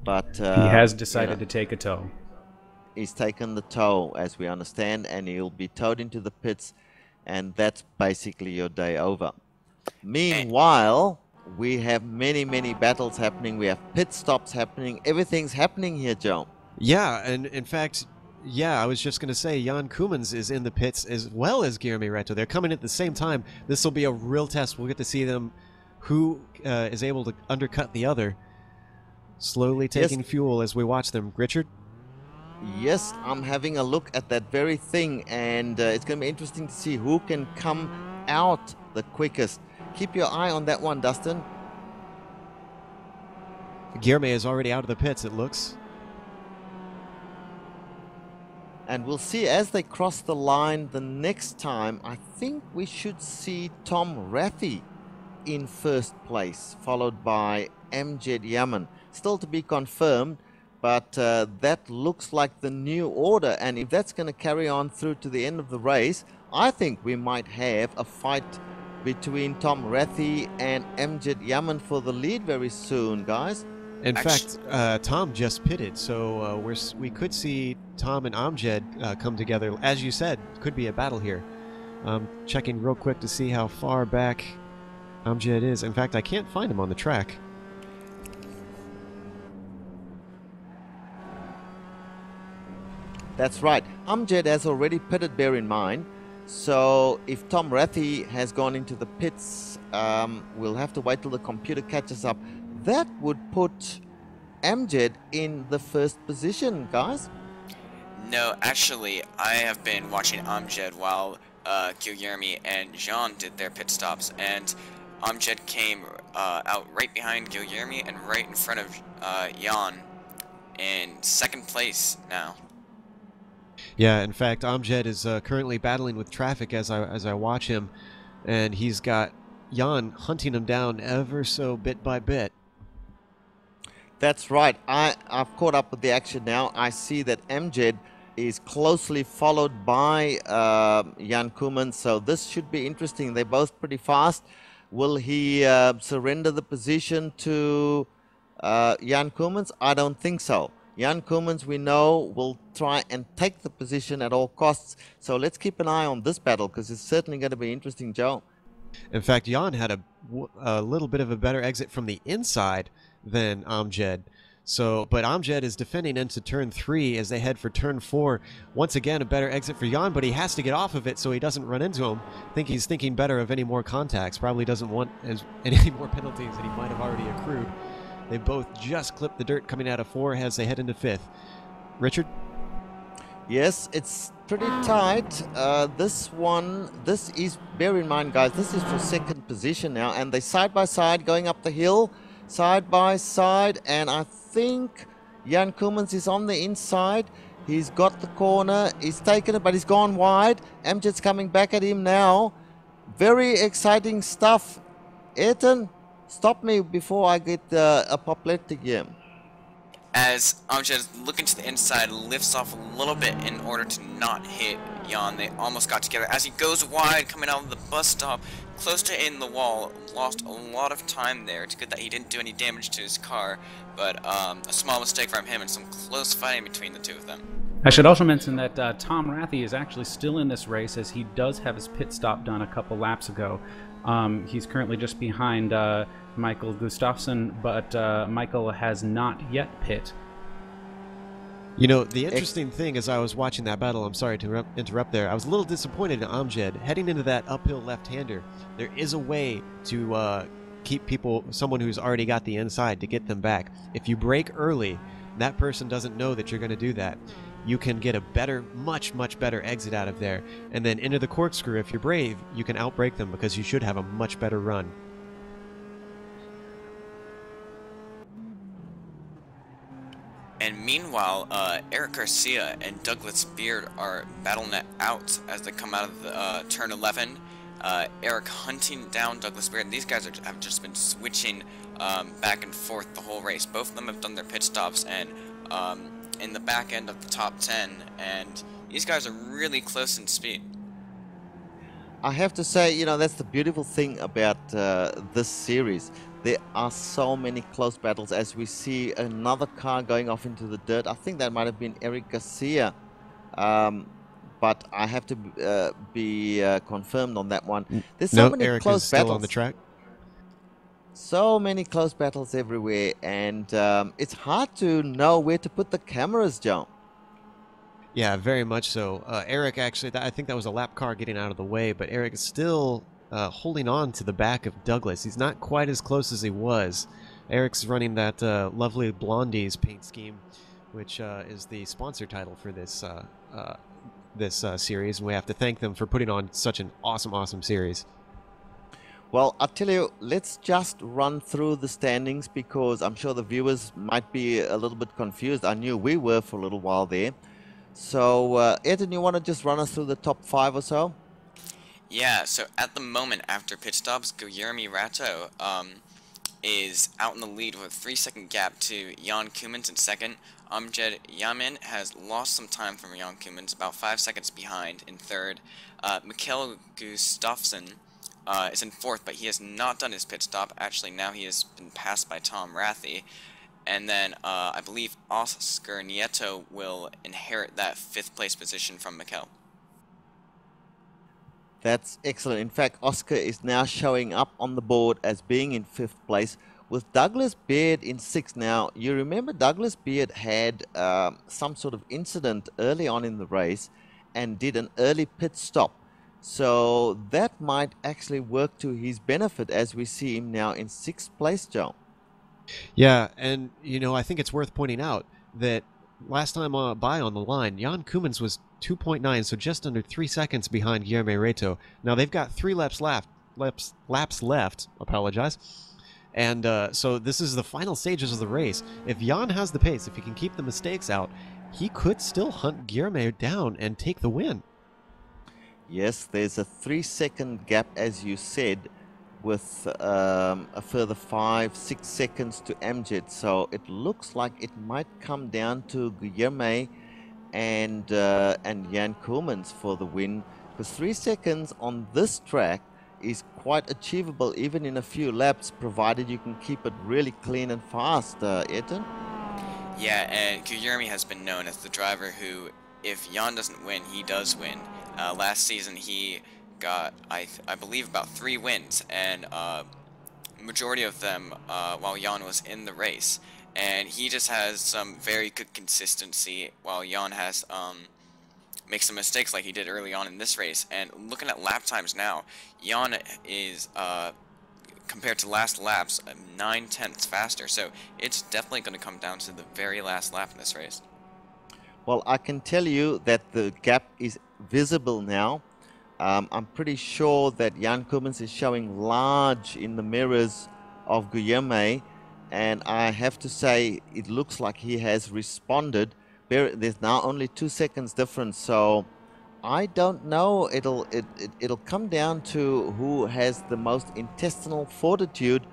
but He has decided to take a tow. He's taken the tow, as we understand, and he'll be towed into the pits, and that's basically your day over. Meanwhile, we have many battles happening. We have pit stops happening. Everything's happening here, Joe. Yeah, and in fact, yeah, I was just going to say Jan Koemans is in the pits as well as Guillermo Reto. They're coming at the same time. This will be a real test. We'll get to see them who is able to undercut the other, slowly taking fuel as we watch them. Richard? Yes, I'm having a look at that very thing, and it's going to be interesting to see who can come out the quickest. Keep your eye on that one, Dustin. Guillermo is already out of the pits, it looks. And we'll see as they cross the line the next time. I think we should see Tom Raffy in first place, followed by MWTS. Still to be confirmed, but that looks like the new order. And if that's going to carry on through to the end of the race, I think we might have a fight between Tom Raffy and MWTS for the lead very soon, guys. In fact, Tom just pitted, so we could see Tom and Amjad come together. As you said, could be a battle here. Checking real quick to see how far back Amjad is. In fact, I can't find him on the track. That's right. Amjad has already pitted, bear in mind. So if Tom Raffy has gone into the pits, we'll have to wait till the computer catches up. That would put Amjad in the first position, guys. No, actually, I have been watching Amjad while Guillermo and Jean did their pit stops, and Amjad came out right behind Guillermo and right in front of Jan in second place now. Yeah, in fact, Amjad is currently battling with traffic as I watch him, and he's got Jan hunting him down ever so bit by bit. That's right. I've caught up with the action now. I see that Amjad is closely followed by Jan Koemans, so this should be interesting. They're both pretty fast. Will he surrender the position to Jan Koemans? I don't think so. Jan Koemans, we know, will try and take the position at all costs. So let's keep an eye on this battle, because it's certainly going to be interesting, Joe. In fact, Jan had a little bit of a better exit from the inside than Amjad. But Amjad is defending into turn 3 as they head for turn 4. Once again, a better exit for Jan, but he has to get off of it so he doesn't run into him. I think he's thinking better of any more contacts. Probably doesn't want any more penalties that he might have already accrued. They both just clipped the dirt coming out of 4 as they head into 5th. Richard? Yes, it's pretty tight. This is, bear in mind, guys, this is for second position now, and they side by side going up the hill, side by side, and I think Jan Koemans is on the inside. He's got the corner, he's taken it, but he's gone wide. Amjad's coming back at him now. Very exciting stuff. Ayrton, stop me before I get apoplectic here. As Amjad is looking to the inside, lifts off a little bit in order to not hit Jan. They almost got together. As he goes wide, coming out of the bus stop, close to hitting the wall, lost a lot of time there. It's good that he didn't do any damage to his car, but a small mistake from him and some close fighting between the two of them. I should also mention that Tom Raffy is actually still in this race, as he does have his pit stop done a couple laps ago. He's currently just behind Michael Gustafsson, but Michael has not yet pit. You know, the interesting thing as I was watching that battle, I'm sorry to interrupt there, I was a little disappointed in Amjad. Heading into that uphill left-hander, there is a way to keep someone who's already got the inside, to get them back. If you brake early, that person doesn't know that you're going to do that. You can get a better, much better exit out of there, and then into the corkscrew. If you're brave, you can outbrake them, because you should have a much better run. And meanwhile, Eric Garcia and Douglas Beard are battling it out as they come out of the turn 11. Eric hunting down Douglas Beard. These guys have just been switching back and forth the whole race. Both of them have done their pit stops and in the back end of the top 10, and these guys are really close in speed. I have to say, you know, that's the beautiful thing about this series. There are so many close battles as we see another car going off into the dirt. I think that might have been Eric Garcia, but I have to be confirmed on that one. There's so many Eric close is still battles on the track. So many close battles everywhere, and it's hard to know where to put the cameras, Joe. Yeah, very much so. Eric, actually, I think that was a lap car getting out of the way, but Eric is still holding on to the back of Douglas. He's not quite as close as he was. Eric's running that lovely Blondies paint scheme, which is the sponsor title for this series, and we have to thank them for putting on such an awesome series. Well, I'll tell you, let's just run through the standings because I'm sure the viewers might be a little bit confused. I knew we were for a little while there. So, Ayrton, you want to just run us through the top 5 or so? Yeah, so at the moment, after pit stops, Guillermo Rato is out in the lead with a 3-second gap to Jan Koemans in second. Amjad Yamin has lost some time from Jan Koemans, about 5 seconds behind in third. Mikkel Gustafsson is in fourth, but he has not done his pit stop. Actually, now he has been passed by Tom Rathy. And then I believe Oscar Nieto will inherit that 5th place position from Mikkel. That's excellent. In fact, Oscar is now showing up on the board as being in 5th place with Douglas Beard in 6th. Now, you remember Douglas Beard had some sort of incident early on in the race and did an early pit stop. So that might actually work to his benefit as we see him now in 6th place, Joe. Yeah, and you know, I think it's worth pointing out that last time by on the line, Jan Koemans was 2.9, so just under 3 seconds behind Guillermo Reto. Now they've got 3 laps left. Apologize. And so this is the final stages of the race. If Jan has the pace, if he can keep the mistakes out, he could still hunt Guillermo down and take the win. Yes, there's a 3-second gap, as you said, with a further 5-6 seconds to Amjad. So it looks like it might come down to Guillermo and Jan Koemans for the win. Because 3 seconds on this track is quite achievable, even in a few laps, provided you can keep it really clean and fast, Ayrton. Yeah, and Guillermo has been known as the driver who, if Jan doesn't win, he does win. Last season he got, I believe, about 3 wins, and majority of them while Jan was in the race. And he just has some very good consistency, while Jan has make some mistakes like he did early on in this race. And looking at lap times now, Jan is compared to last laps 9/10 faster, so it's definitely going to come down to the very last lap in this race. Well, I can tell you that the gap is visible now. I'm pretty sure that Jan Koemans is showing large in the mirrors of Guillermo, and I have to say it looks like he has responded. There's now only 2 seconds difference, so I don't know. It'll come down to who has the most intestinal fortitude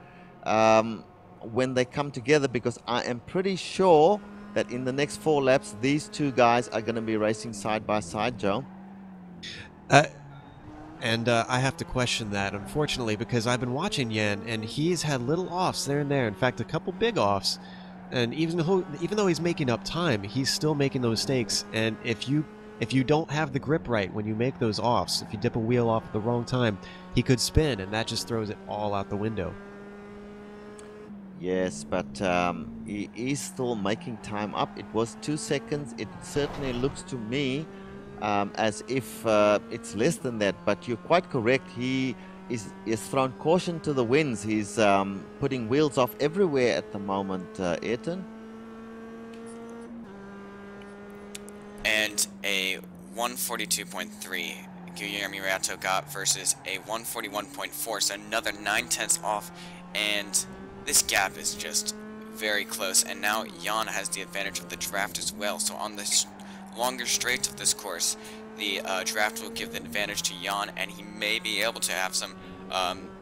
when they come together, because I am pretty sure that in the next 4 laps these 2 guys are going to be racing side by side, Joe. And I have to question that, unfortunately, because I've been watching Jan, and he's had little offs there and there. In fact, a couple big offs. And even though he's making up time, he's still making those mistakes. And if you don't have the grip right when you make those offs, if you dip a wheel off at the wrong time, he could spin, and that just throws it all out the window. Yes, but he is still making time up. It was 2 seconds. It certainly looks to me as if it's less than that, but you're quite correct. He is thrown caution to the winds. He's putting wheels off everywhere at the moment, Ayrton. And a 142.3 Guillermo Rato got versus a 141.4, so another 9/10 off, and this gap is just very close. And now Jan has the advantage of the draft as well, so on the longer straights of this course, the draft will give the advantage to Jan, and he may be able to have some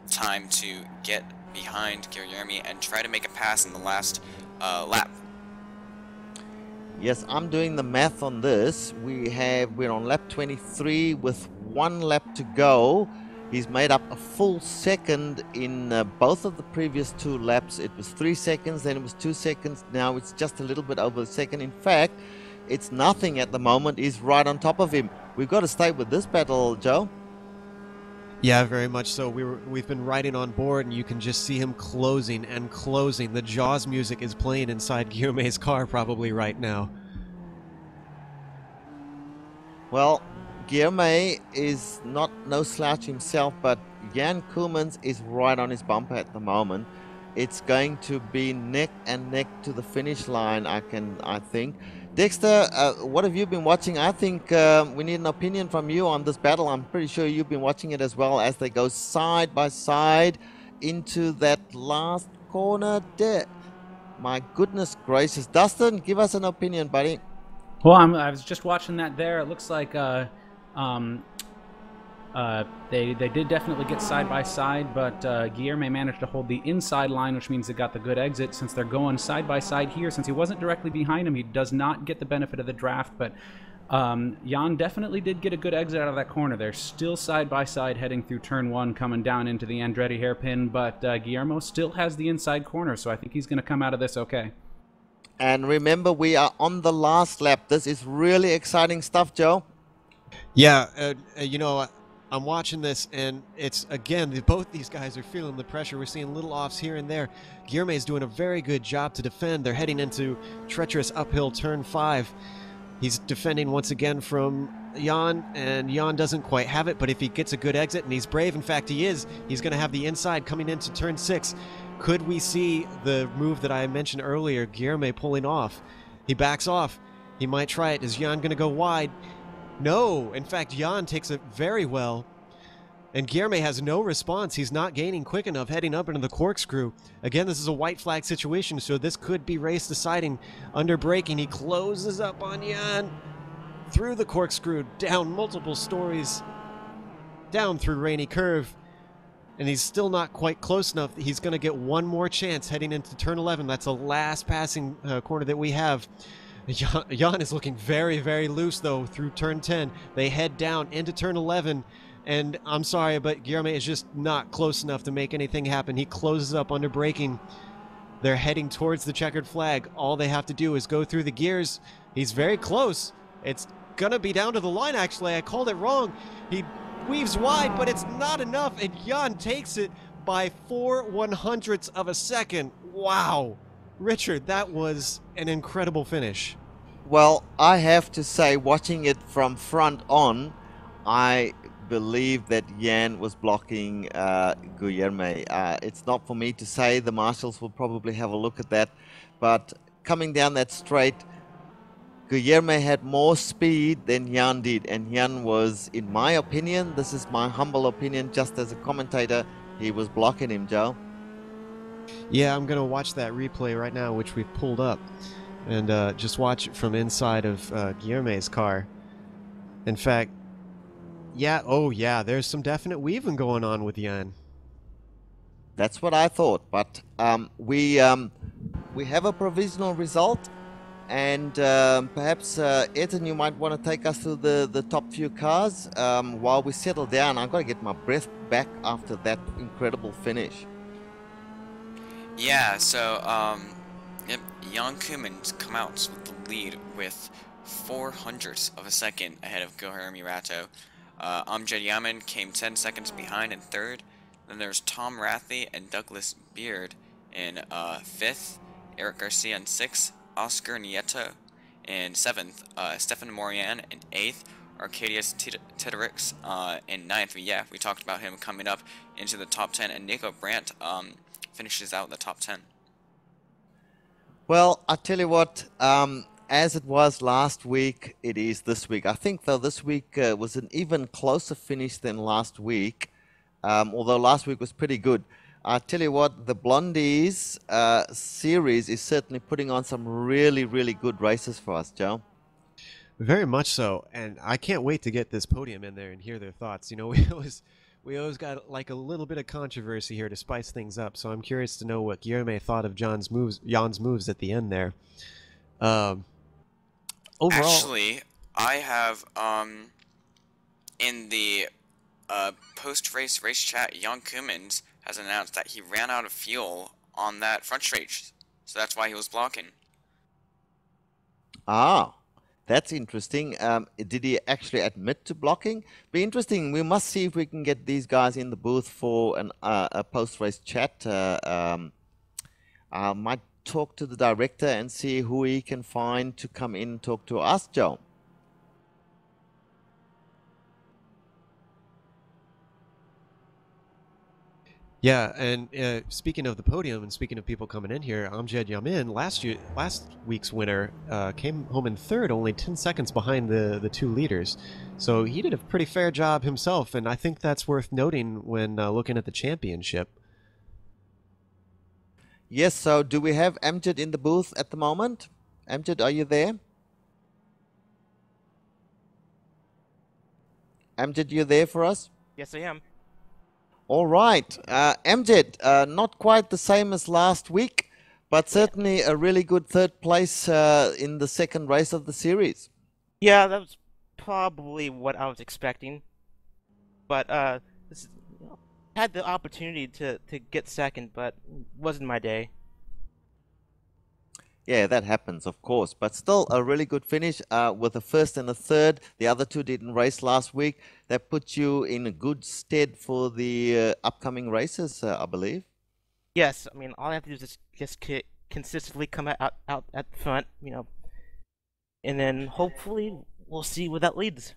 time to get behind Guilherme and try to make a pass in the last lap. Yes, I'm doing the math on this. We're on lap 23 with 1 lap to go. He's made up a full second in both of the previous 2 laps. It was 3 seconds, then it was 2 seconds. Now it's just a little bit over a second. In fact, it's nothing at the moment. He's right on top of him. We've got to stay with this battle, Joe. Yeah, very much so. We've been riding on board, and you can just see him closing and closing. The Jaws music is playing inside Guilherme's car probably right now. Well, Guilherme is no slouch himself, but Jan Koemans is right on his bumper at the moment. It's going to be neck and neck to the finish line, I think. Dexter, what have you been watching? I think we need an opinion from you on this battle. I'm pretty sure you've been watching it as well as they go side by side into that last corner there. My goodness gracious. Dustin, give us an opinion, buddy. Well, I was just watching that there. It looks like they did definitely get side by side, but Guilherme managed to hold the inside line, which means they got the good exit. Since they're going side by side here, since he wasn't directly behind him, he does not get the benefit of the draft, but Jan definitely did get a good exit out of that corner. They're still side by side heading through turn 1, coming down into the Andretti hairpin, but Guillermo still has the inside corner, so I think he's going to come out of this okay. And remember, we are on the last lap. This is really exciting stuff, Joe. Yeah, you know, I'm watching this, and it's, again, both these guys are feeling the pressure. We're seeing little offs here and there. Guilherme is doing a very good job to defend. They're heading into treacherous uphill turn 5. He's defending once again from Jan, and Jan doesn't quite have it, but if he gets a good exit, and he's brave, in fact he is, he's going to have the inside coming into turn 6. Could we see the move that I mentioned earlier, Guilherme pulling off? He backs off. He might try it. Is Jan going to go wide? No. In fact, Jan takes it very well. And Guilherme has no response. He's not gaining quick enough heading up into the corkscrew. Again, this is a white flag situation, so this could be race deciding. Under braking, he closes up on Jan. Through the corkscrew, down multiple stories. Down through Rainy Curve. And he's still not quite close enough. He's going to get one more chance heading into turn 11. That's the last passing corner that we have. Jan is looking very, very loose, though, through turn 10. They head down into turn 11. And I'm sorry, but Guilherme is just not close enough to make anything happen. He closes up under braking. They're heading towards the checkered flag. All they have to do is go through the gears. He's very close. It's going to be down to the line, actually. I called it wrong. He weaves wide, but it's not enough, and Jan takes it by 4/100ths of a second. Wow. Richard, that was an incredible finish. Well, I have to say, watching it from front on, I believe that Jan was blocking Guilherme. It's not for me to say. The marshals will probably have a look at that. But coming down that straight, Guilherme had more speed than Jan did. And Jan was, in my opinion, this is my humble opinion, just as a commentator, he was blocking him, Joe. Yeah, I'm going to watch that replay right now, which we've pulled up. And just watch it from inside of Guilherme's car. In fact, yeah, oh yeah, there's some definite weaving going on with Jan. That's what I thought, but we have a provisional result, and perhaps Ethan, you might want to take us through the top few cars while we settle down. I've got to get my breath back after that incredible finish. Yeah, so yep, Jan Koemans come out with the lead with 0.04 of a second ahead of Guilherme Ratto. Amjad Yaman came 10 seconds behind in third. Then there's Tom Rathie and Douglas Beard in fifth. Eric Garcia in sixth. Oscar Nieto in seventh. Stefan Morian in eighth. Arcadius Teddericks in ninth. Yeah, we talked about him coming up into the top 10. And Nico Brandt finishes out the top 10. Well, I tell you what, as it was last week, it is this week. I think, though, this week was an even closer finish than last week, although last week was pretty good. I tell you what, the Blondies series is certainly putting on some really, really good races for us, Joe. Very much so, and I can't wait to get this podium in there and hear their thoughts. You know, we always got like a little bit of controversy here to spice things up. So I'm curious to know what Guilherme thought of Jan's moves at the end there. Um, Overall, Actually, I have in the post-race race chat, Jan Koemans has announced that he ran out of fuel on that front straight, so that's why he was blocking. Ah, that's interesting. Did he actually admit to blocking? Be interesting. We must see if we can get these guys in the booth for a post-race chat. I might talk to the director and see who he can find to come in and talk to us, Joe. yeah, and speaking of the podium and speaking of people coming in here, Amjad Yamin, last week's winner, came home in third, only 10 seconds behind the two leaders. So he did a pretty fair job himself, and I think that's worth noting when looking at the championship. Yes, so do we have Amjad in the booth at the moment? Amjad, are you there? Amjad, you there for us? Yes, I am. All right. Amjad, not quite the same as last week, but certainly a really good third place in the second race of the series. Yeah, that was probably what I was expecting. But this had the opportunity to get second, but wasn't my day. Yeah, that happens, of course, but still a really good finish with a first and a third. The other two didn't race last week. That puts you in a good stead for the upcoming races, I believe. Yes, I mean all I have to do is just consistently come out at the front, and then hopefully we'll see where that leads.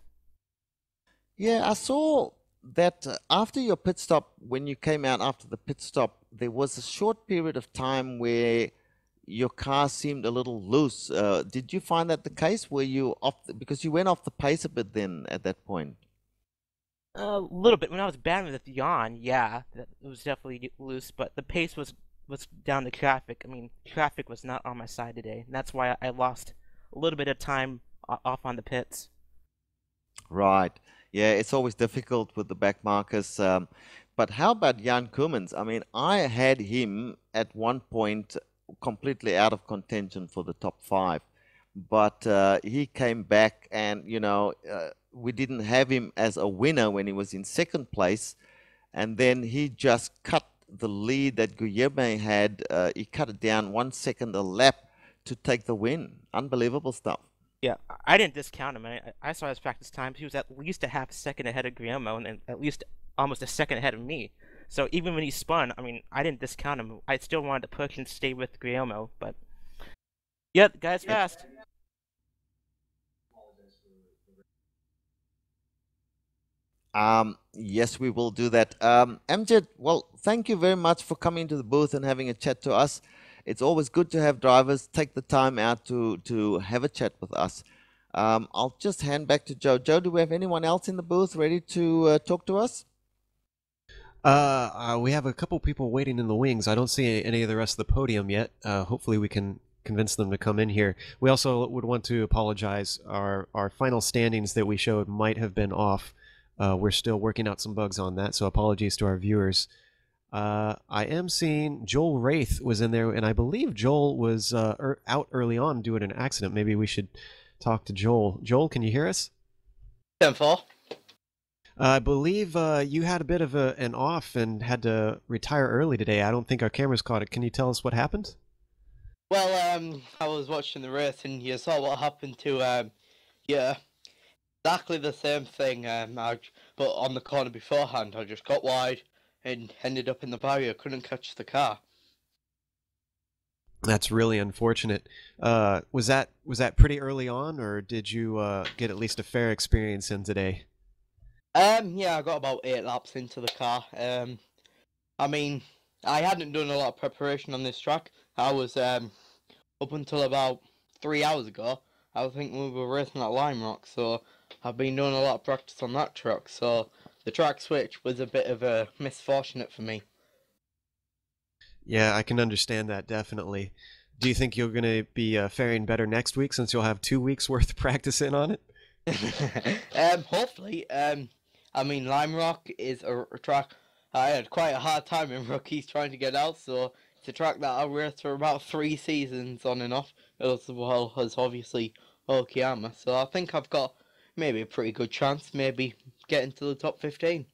Yeah, I saw that after your pit stop, when you came out after the pit stop, there was a short period of time where your car seemed a little loose. Did you find that the case? Were you off because you went off the pace a bit then at that point? A little bit when I was battling with Jan, yeah, it was definitely loose, but the pace was down to traffic. I mean, traffic was not on my side today, and that's why I lost a little bit of time off on the pits. Right. Yeah, it's always difficult with the back markers. But how about Jan Koemans? I mean, I had him at one point completely out of contention for the top five, but he came back, and we didn't have him as a winner when he was in second place, and then he just cut the lead that Guilherme had. He cut it down 1 second a lap to take the win. Unbelievable stuff. Yeah, I didn't discount him. I saw his practice times. He was at least a half second ahead of Guillermo and at least almost a second ahead of me. So even when he spun, I mean, I didn't discount him. I still wanted to push and stay with Guillermo, but yeah, the guy's fast. Yes, we will do that. Amjad, well, thank you very much for coming to the booth and having a chat to us. It's always good to have drivers take the time out to have a chat with us. I'll just hand back to Joe. Joe, do we have anyone else in the booth ready to talk to us? We have a couple people waiting in the wings. I don't see any of the rest of the podium yet. Hopefully we can convince them to come in here. We also would want to apologize. Our final standings that we showed might have been off. We're still working out some bugs on that, so apologies to our viewers. I am seeing Joel Wraith was in there, and I believe Joel was out early on due to an accident. Maybe we should talk to Joel. Joel, can you hear us? 10-4. I believe you had a bit of an off and had to retire early today. I don't think our cameras caught it. Can you tell us what happened? Well, I was watching the race and you saw what happened to, exactly the same thing. But on the corner beforehand, I just got wide and ended up in the barrier. Couldn't catch the car. That's really unfortunate. Was that pretty early on, or did you get at least a fair experience in today? Yeah, I got about 8 laps into the car. I mean, I hadn't done a lot of preparation on this track. I was, up until about 3 hours ago, I think we were racing at Lime Rock, so I've been doing a lot of practice on that track, so the track switch was a bit of a misfortunate for me. Yeah, I can understand that, definitely. Do you think you're going to be faring better next week since you'll have 2 weeks worth of practice in on it? Hopefully. I mean, Lime Rock is a track I had quite a hard time in rookies trying to get out, so it's a track that I raced for about 3 seasons on and off, as well as obviously Okayama. So I think I've got maybe a pretty good chance, maybe getting to the top 15.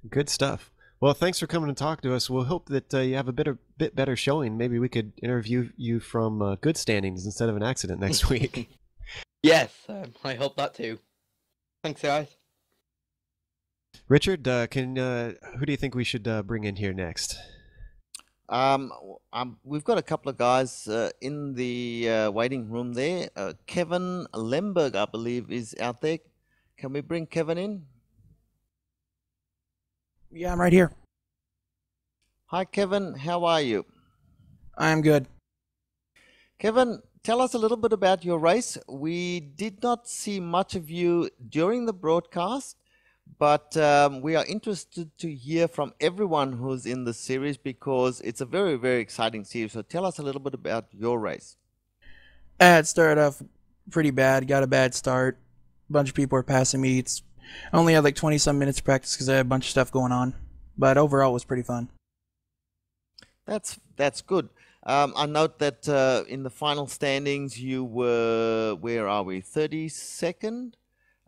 Good stuff. Well, thanks for coming and talk to us. We'll hope that you have a bit better showing. Maybe we could interview you from good standings instead of an accident next week. Yes, I hope that too. Thanks, guys. Richard, who do you think we should bring in here next? We've got a couple of guys in the waiting room there. Kevin Lemberg, I believe, is out there. Can we bring Kevin in? Yeah, I'm right here. Hi, Kevin. How are you? I'm good. Kevin, tell us a little bit about your race. We did not see much of you during the broadcast, but we are interested to hear from everyone who's in the series because it's a very, very exciting series. So tell us a little bit about your race. It started off pretty bad. Got a bad start. A bunch of people were passing me. I only had like 20-some minutes to practice because I had a bunch of stuff going on. But overall, it was pretty fun. That's good. I note that in the final standings, you were, where are we, 32nd?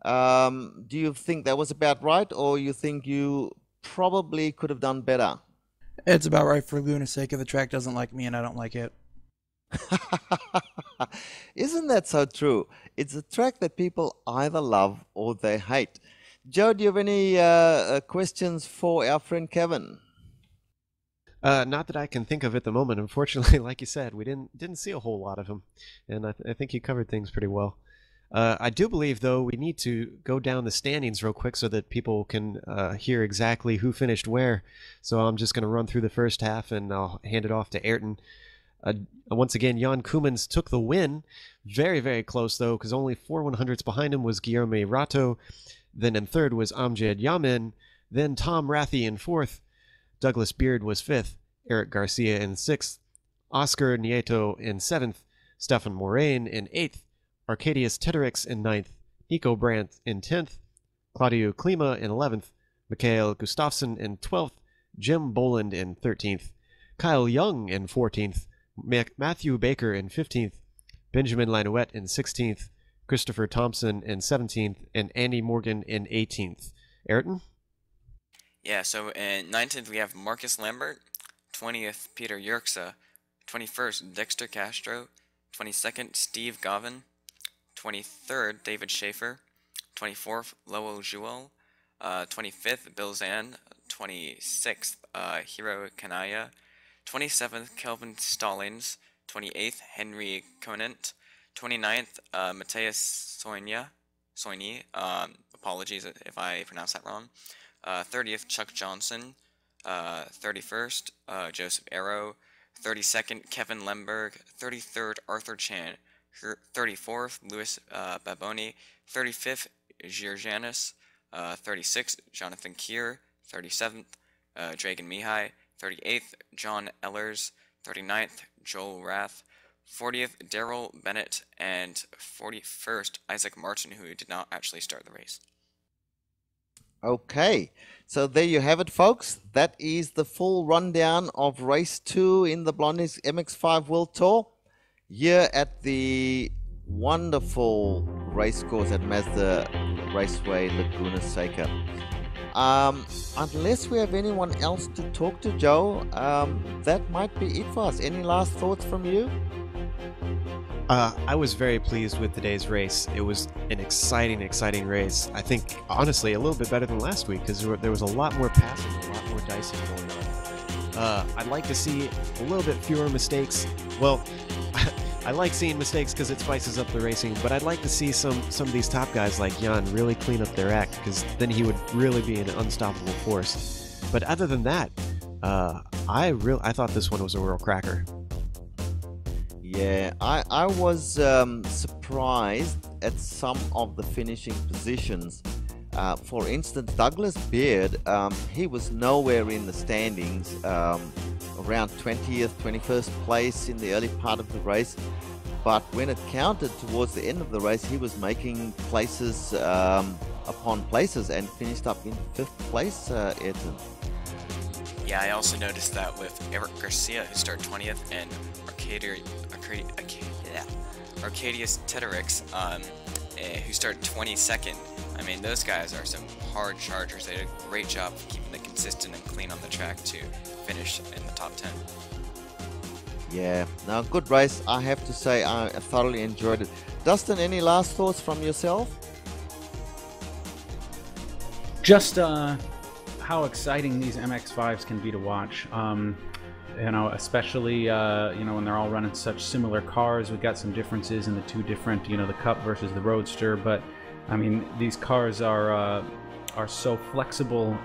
Do you think that was about right, or you think you probably could have done better? It's about right for Laguna's sake. If the track doesn't like me and I don't like it. Isn't that so true? It's a track that people either love or they hate. Joe, do you have any questions for our friend Kevin? Not that I can think of at the moment. Unfortunately, like you said, we didn't see a whole lot of him, and I think you covered things pretty well. I do believe, though, we need to go down the standings real quick so that people can hear exactly who finished where. So I'm just going to run through the first half, and I'll hand it off to Ayrton. Once again, Jan Koemans took the win. Very, very close, though, because only 4 100ths behind him was Guillermo Rato. Then in third was Amjad Yamin. Then Tom Rathy in fourth. Douglas Beard was fifth. Eric Garcia in sixth. Oscar Nieto in seventh. Stefan Moraine in eighth. Arcadius Tederix in ninth. Nico Brandt in 10th. Claudio Klima in 11th. Mikhail Gustafsson in 12th. Jim Boland in 13th. Kyle Young in 14th. Matthew Baker in 15th. Benjamin Lanouette in 16th. Christopher Thompson in 17th, and Andy Morgan in 18th. Ayrton? Yeah, so in 19th we have Marcus Lambert, 20th Peter Yerxa, 21st Dexter Castro, 22nd Steve Gavin, 23rd David Schaefer, 24th Lowell Jewell, 25th Bill Zan, 26th Hiro Kanaya, 27th Kelvin Stallings, 28th Henry Conant, 29th, Mateus Soigny, apologies if I pronounced that wrong, 30th, Chuck Johnson, 31st, Joseph Arrow, 32nd, Kevin Lemberg, 33rd, Arthur Chan, 34th, Louis Baboni, 35th, Giorgianis, 36th, Jonathan Keir, 37th, Dragan Mihai, 38th, John Ellers, 39th, Joel Rath, 40th, Daryl Bennett, and 41st, Isaac Martin, who did not actually start the race. Okay, so there you have it, folks. That is the full rundown of Race 2 in the Blondies MX5 World Tour here at the wonderful race course at Mazda Raceway, Laguna Seca. Unless we have anyone else to talk to, Joe, that might be it for us. Any last thoughts from you? I was very pleased with today's race. It was an exciting race. I think, honestly, a little bit better than last week because there was a lot more passing, a lot more dicing going on. I'd like to see a little bit fewer mistakes. Well, I like seeing mistakes because it spices up the racing, but I'd like to see some of these top guys like Jan really clean up their act because then he would really be an unstoppable force. But other than that, I thought this one was a real cracker. Yeah, I was surprised at some of the finishing positions. For instance, Douglas Beard, he was nowhere in the standings around 20th, 21st place in the early part of the race. But when it counted towards the end of the race, he was making places upon places and finished up in 5th place, Ayrton. Yeah, I also noticed that with Eric Garcia, who started 20th, and Arcadius Teterix, who started 22nd. I mean, those guys are some hard chargers. They did a great job of keeping it consistent and clean on the track to finish in the top 10. Yeah, now good race. I have to say I thoroughly enjoyed it. Dustin, any last thoughts from yourself? Just how exciting these MX-5s can be to watch. You know, especially you know, when they're all running such similar cars. We've got some differences in the two different, you know, the Cup versus the Roadster, but I mean, these cars are so flexible.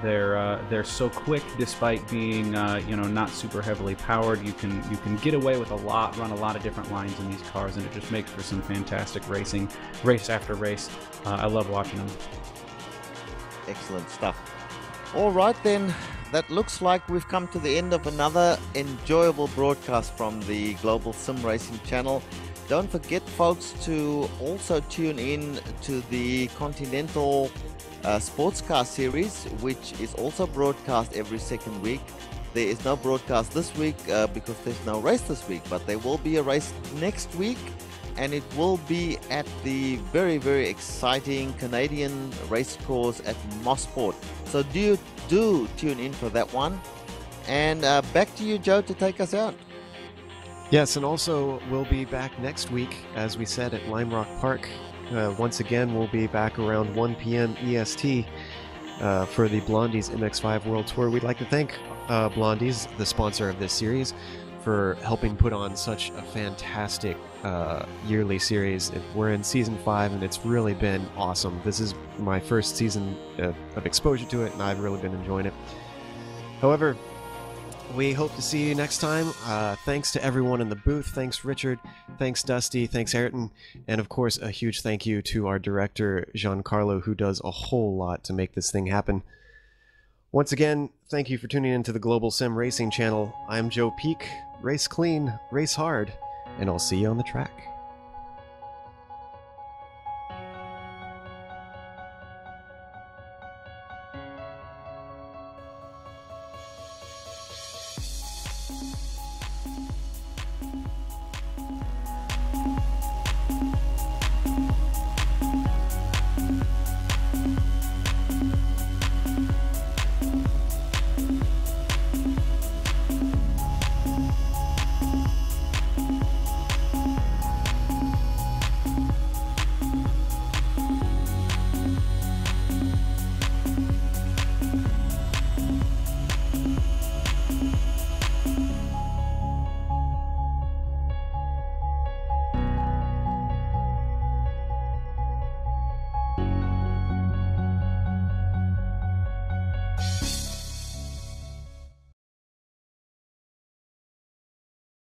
They're so quick, despite being you know, not super heavily powered. You can get away with run a lot of different lines in these cars, and it just makes for some fantastic racing, race after race. I love watching them. Excellent stuff. All right then, that looks like we've come to the end of another enjoyable broadcast from the Global Sim Racing channel. Don't forget, folks, to also tune in to the Continental Sports Car Series, which is also broadcast every second week. There is no broadcast this week because there's no race this week, but there will be a race next week, and it will be at the very, very exciting Canadian race course at Mosport. So do tune in for that one. And back to you, Joe, to take us out. Yes, and also we'll be back next week, as we said, at Lime Rock Park. Once again, we'll be back around 1 p.m. EST for the Blondies MX5 World Tour. We'd like to thank Blondies, the sponsor of this series, for helping put on such a fantastic yearly series. We're in season 5, and it's really been awesome. This is my first season of exposure to it, and I've really been enjoying it. However, we hope to see you next time. Thanks to everyone in the booth. Thanks, Richard. Thanks, Dusty. Thanks, Ayrton. And of course, a huge thank you to our director, Giancarlo, who does a whole lot to make this thing happen. Once again, thank you for tuning in to the Global Sim Racing channel. I'm Joe Peak. Race clean, race hard, and I'll see you on the track.